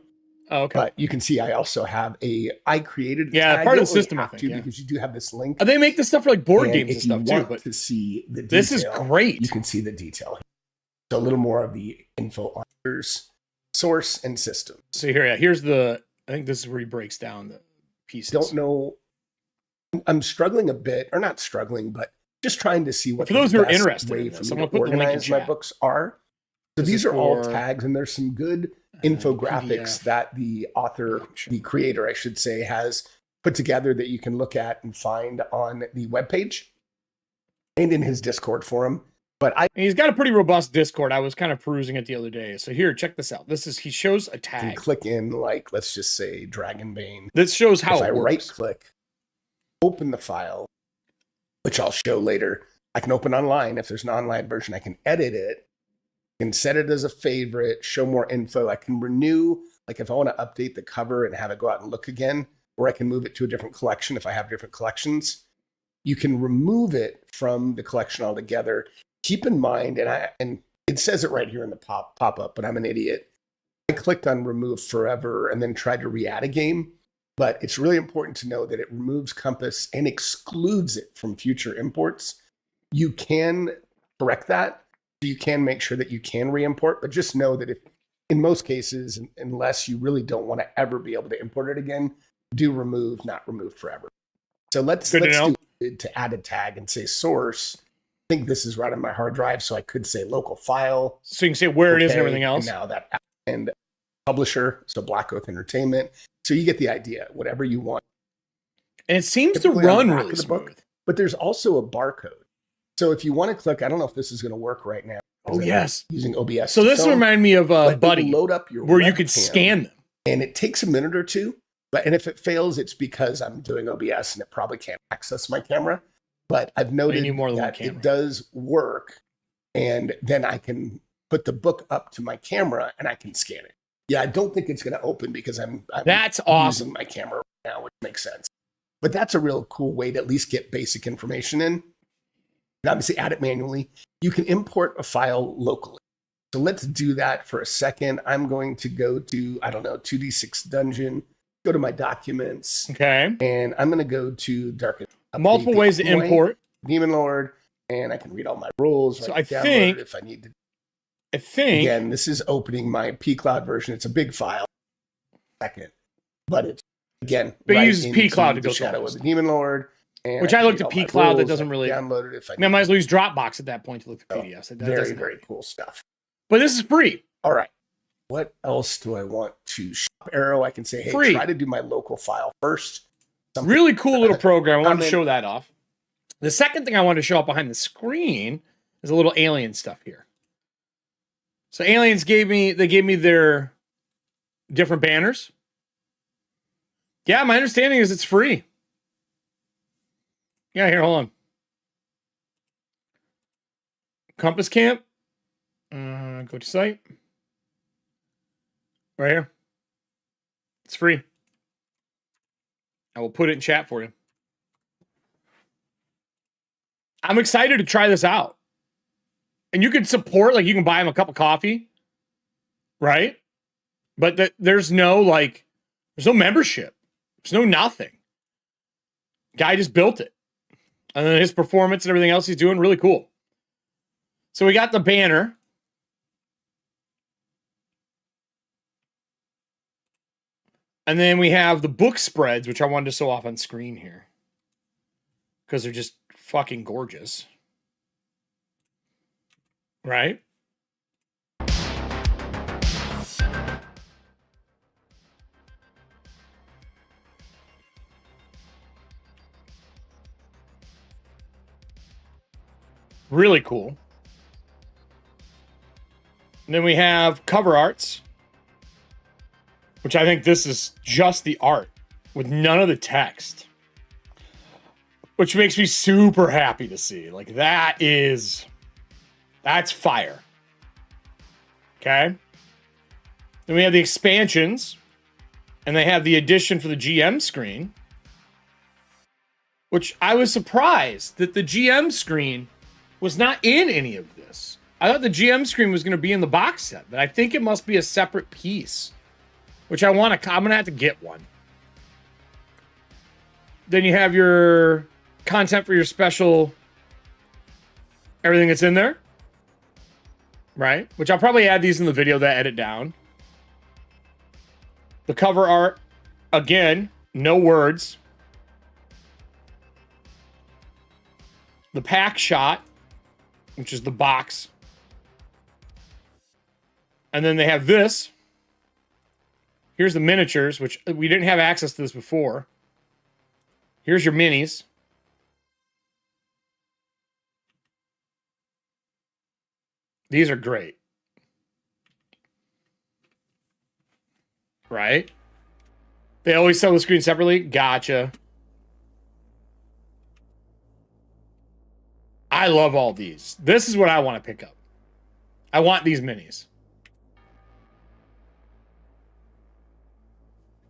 Oh, okay. but you can see I also have I created a Yeah, tag. part You of the don't really system, I have think, to yeah. because you do have this link. They make this stuff for like board And games if and stuff you too, want but to see the detail, this is great. you can see the detail. So a little more of the info on yours, source and system. So here's the. I think this is where he breaks down the pieces. Don't know. I'm struggling a bit, or not struggling, but just trying to see what For those who are best interested way in for this, me I'm to gonna put the link in organize my chat. books are. So This these is are all for, tags, and there's some good infographics PDF. that the author, Sure. the creator, I should say, has put together that you can look at and find on the webpage and in his Discord forum. But And he's got a pretty robust Discord. I was kind of perusing it the other day. So here, check this out. He shows a can tag. click in, like, let's just say Dragonbane. This shows how If I it works. right click, open the file, which I'll show later. I can open online. If there's an online version, I can edit it. I can set it as a favorite, show more info. I can renew, like if I want to update the cover and have it go out and look again, or I can move it to a different collection if I have different collections. You can remove it from the collection altogether. Keep in mind, and it says it right here in the pop-up, but I'm an idiot. I clicked on remove forever and then tried to re-add a game. But it's really important to know that it removes Compass and excludes it from future imports. You can correct that. You can make sure that you can re-import, but just know that if, in most cases, unless you really don't want to ever be able to import it again, do remove, not remove forever. So let's do to add a tag and say source. I think this is right on my hard drive, so I could say local file. So you can say where it is and everything else. And now that and publisher, so Black Oath Entertainment. So you get the idea, whatever you want. And it seems to Typically on run the back really of the smooth. book, but there's also a barcode. So if you want to click, I don't know if this is going to work right now. Oh, yes. Using OBS. So this reminded me of but it will Buddy, load up your where you webcam, could scan them. and it takes a minute or two. And if it fails, it's because I'm doing OBS and it probably can't access my camera. But I've noted need more than one that camera. it does work, and then I can put the book up to my camera and I can scan it. Yeah, I don't think it's going to open because I'm That's awesome. using my camera right now, which makes sense. But that's a real cool way to at least get basic information in. And obviously add it manually. You can import a file locally. So let's do that for a second. I'm going to go to, 2D6 Dungeon, go to my documents, Okay. and I'm going to go to Darkest. Multiple ways to import. Demon Lord, and I can read all my rules. So can I download think- it if I need to. I think. Again, this is opening my pCloud version. It's a big file. Second, but it's again. But it right uses into pCloud to the go Shadow through of the this. Demon Lord. And Which I looked can at read all my pCloud, that rules. doesn't I really- download it if I I might as well use Dropbox at that point to look at Oh, PDFs. That very, doesn't- very cool stuff. But this is free. All right. What else do I want to shop Arrow? I can say, hey, Free. try to do my local file first. Something- Really cool little program. I wanted to Comment. show that off. The second thing I wanted to show up behind the screen is a little alien stuff here. So aliens gave me their different banners. Yeah, my understanding is it's free. Yeah, here, hold on. Compass Camp. Go to site. Right here. It's free. I will put it in chat for you. I'm excited to try this out. And you can support, like you can buy him a cup of coffee, right? But there's no membership. There's no nothing. Guy just built it. And then his performance and everything else he's doing, really cool. So we got the banner. And then we have the book spreads, which I wanted to show off on screen here. Because they're just fucking gorgeous. Right? Really cool. And then we have cover arts, which I think this is just the art with none of the text, which makes me super happy to see. Like that's fire. Okay. Then we have the expansions, and they have the addition for the GM screen, which I was surprised that the GM screen was not in any of this. I thought the GM screen was going to be in the box set, but I think it must be a separate piece, which I'm going to have to get one. Then you have your content for your special, everything that's in there, right? Which I'll probably add these in the video that I edit down. The cover art, again, no words. The pack shot, which is the box. And then they have this. Here's the miniatures, which we didn't have access to this before. Here's your minis. These are great. Right? They always sell the screen separately? Gotcha. I love all these. This is what I want to pick up. I want these minis.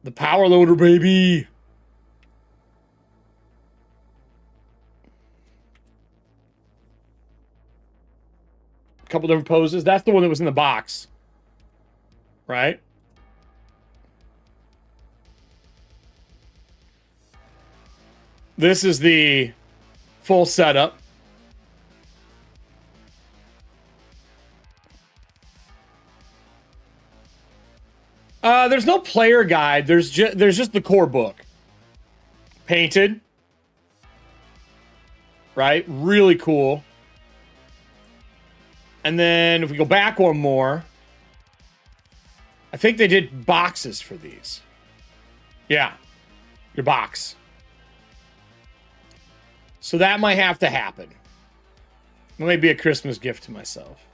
The power loader, baby. A couple different poses. That's the one that was in the box. Right? This is the full setup. There's no player guide. There's just the core book. Painted. Right? Really cool. And then if we go back one more, I think they did boxes for these. Yeah. Your box. So that might have to happen. It might be a Christmas gift to myself.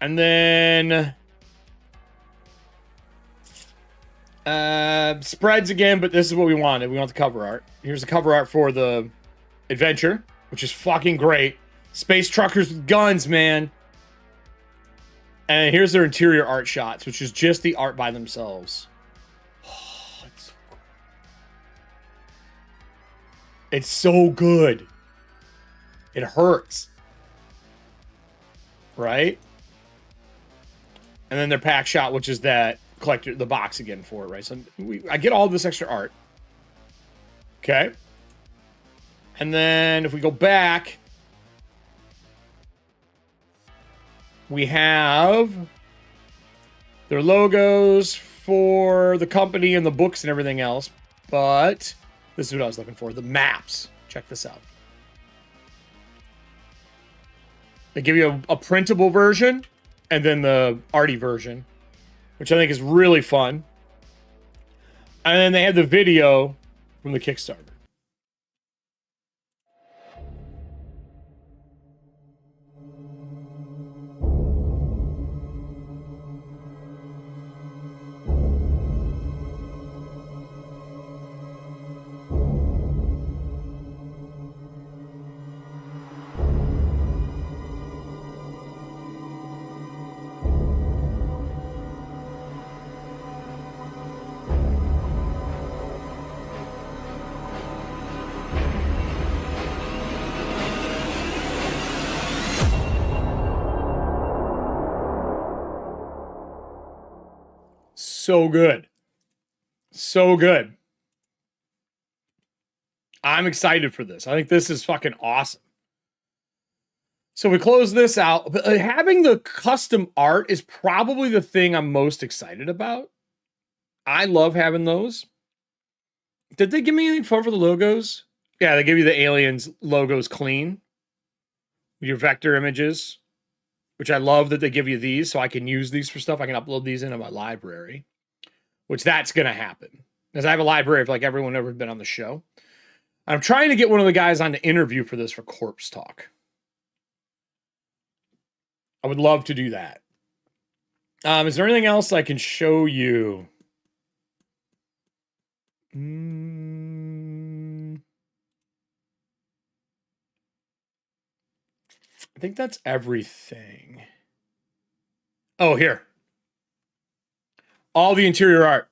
And then spreads again, but this is what we wanted. We want the cover art. Here's the cover art for the adventure, which is fucking great. Space truckers with guns, man. And here's their interior art shots, which is just the art by themselves. Oh, it's so good. It hurts. Right? And then their pack shot, which is that collector, the box again for it, right? So I get all this extra art. Okay. And then if we go back, we have their logos for the company and the books and everything else. But this is what I was looking for. The maps. Check this out. They give you a printable version and then the arty version, which I think is really fun. And then they have the video from the Kickstarter. So good. So good. I'm excited for this. I think this is fucking awesome. So we close this out. Having the custom art is probably the thing I'm most excited about. I love having those. Did they give me anything fun for the logos? Yeah, they give you the aliens logos clean. Your vector images, which I love that they give you these so I can use these for stuff. I can upload these into my library, which that's going to happen. Because I have a library of like everyone ever been on the show. I'm trying to get one of the guys on to interview for this for Corpse Talk. I would love to do that. Is there anything else I can show you? I think that's everything. Oh, here. All the interior art.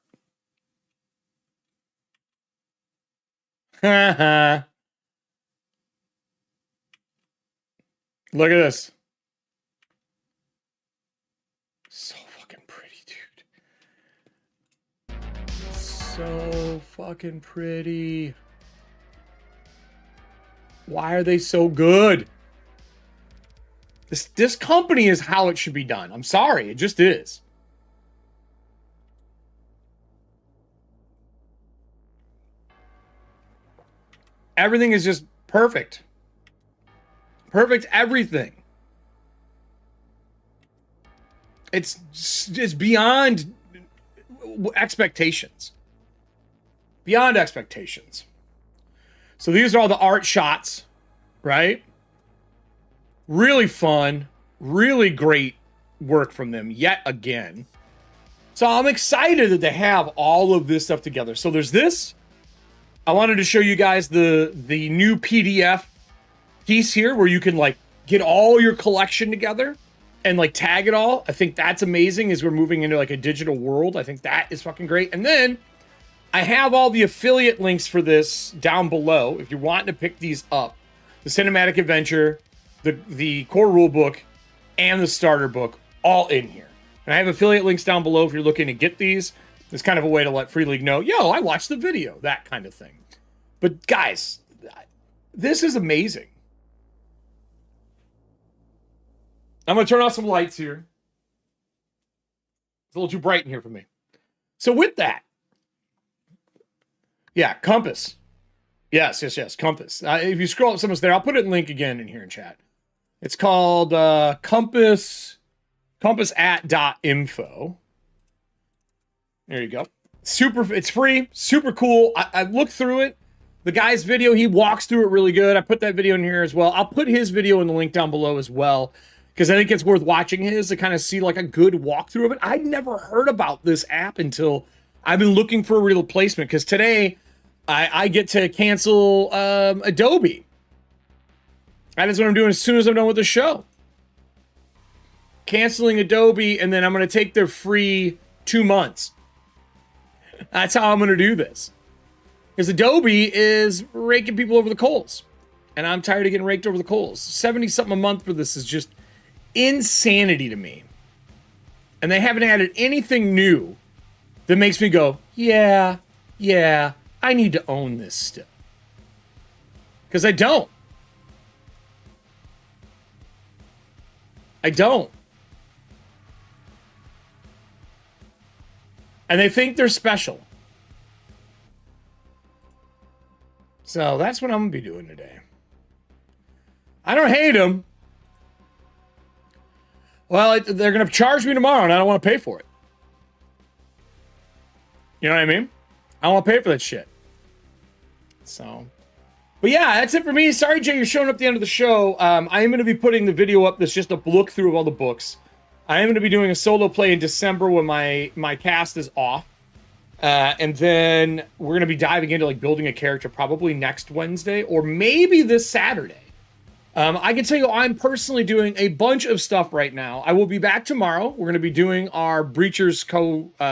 Look at this. So fucking pretty, dude. So fucking pretty. Why are they so good? This company is how it should be done. I'm sorry, it just is. Everything is just perfect. Perfect everything. It's beyond expectations. Beyond expectations. So these are all the art shots, right? Really fun, really great work from them yet again. So I'm excited that they have all of this stuff together. So there's this. I wanted to show you guys the new PDF piece here where you can like get all your collection together and like tag it all. I think that's amazing as we're moving into like a digital world. I think that is fucking great. And then I have all the affiliate links for this down below if you're wanting to pick these up. The cinematic adventure, the core rule book, and the starter book all in here. And I have affiliate links down below if you're looking to get these. It's kind of a way to let Free League know, yo, I watched the video, that kind of thing. But guys, this is amazing. I'm going to turn off some lights here. It's a little too bright in here for me. So with that, yeah, Compass. Yes, Compass. If you scroll up someone's there, I'll put it in link again in here in chat. It's called Compass at.info. There you go. It's free, super cool. I looked through it. The guy's video, he walks through it really good. I put that video in here as well. I'll put his video in the link down below as well, because I think it's worth watching his to kind of see like a good walkthrough of it. I'd never heard about this app until I've been looking for a real replacement, because today I get to cancel Adobe. That is what I'm doing as soon as I'm done with the show. Canceling Adobe, and then I'm going to take their free 2 months. That's how I'm going to do this. Because Adobe is raking people over the coals. And I'm tired of getting raked over the coals. 70-something a month for this is just insanity to me. And they haven't added anything new that makes me go, yeah, I need to own this stuff. Because I don't. And they think they're special. So that's what I'm going to be doing today. I don't hate them. Well, they're going to charge me tomorrow, and I don't want to pay for it. You know what I mean? I don't want to pay for that shit. So, but yeah, that's it for me. Sorry, Jay, you're showing up at the end of the show. I am going to be putting the video up that's just a look through of all the books. I am going to be doing a solo play in December when my cast is off. And then we're going to be diving into like building a character probably next Wednesday or maybe this Saturday. I can tell you I'm personally doing a bunch of stuff right now. I will be back tomorrow. We're going to be doing our Breachers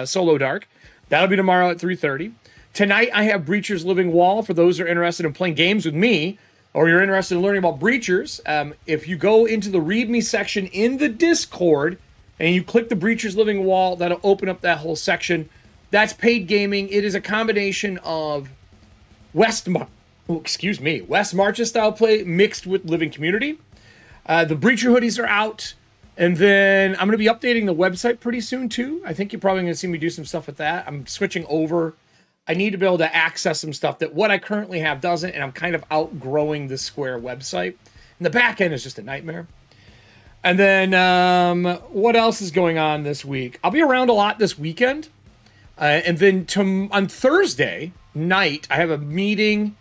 solo dark. That'll be tomorrow at 3:30. Tonight I have Breachers Living Wall for those who are interested in playing games with me or you're interested in learning about Breachers. If you go into the README section in the Discord and you click the Breachers Living Wall, that'll open up that whole section. That's paid gaming. It is a combination of West Marches style play mixed with living community. The Breacher hoodies are out. And then I'm going to be updating the website pretty soon too. I think you're probably going to see me do some stuff with that. I'm switching over. I need to be able to access some stuff that what I currently have doesn't. And I'm kind of outgrowing the Square website. And the back end is just a nightmare. And then what else is going on this week? I'll be around a lot this weekend. And then on Thursday night, I have a meeting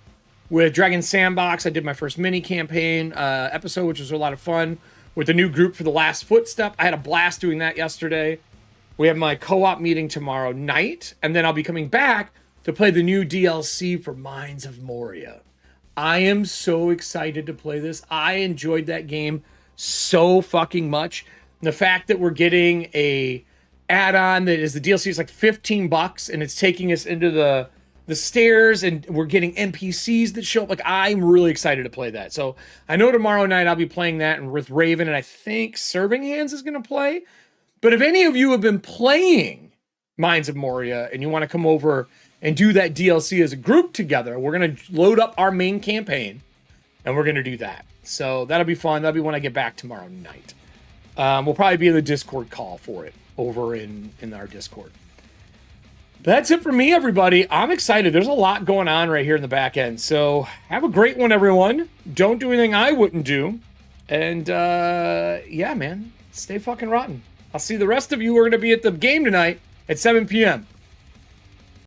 with Dragon Sandbox. I did my first mini campaign episode, which was a lot of fun, with the new group for The Last Footstep. I had a blast doing that yesterday. We have my co-op meeting tomorrow night, and then I'll be coming back to play the new DLC for Mines of Moria. I am so excited to play this. I enjoyed that game so fucking much. And the fact that we're getting a add-on that is the DLC is like $15 and it's taking us into the stairs and we're getting NPCs that show up. Like, I'm really excited to play that. So I know tomorrow night I'll be playing that and with Raven, and I think Serving Hands is going to play. But if any of you have been playing Mines of Moria and you want to come over and do that DLC as a group together, we're going to load up our main campaign and we're going to do that. So that'll be fun. That'll be when I get back tomorrow night. We'll probably be in the Discord call for it over in our Discord. That's it for me, everybody. I'm excited. There's a lot going on right here in the back end. So have a great one, everyone. Don't do anything I wouldn't do. And yeah, man, stay fucking rotten. I'll see the rest of you who are going to be at the game tonight at 7 p.m.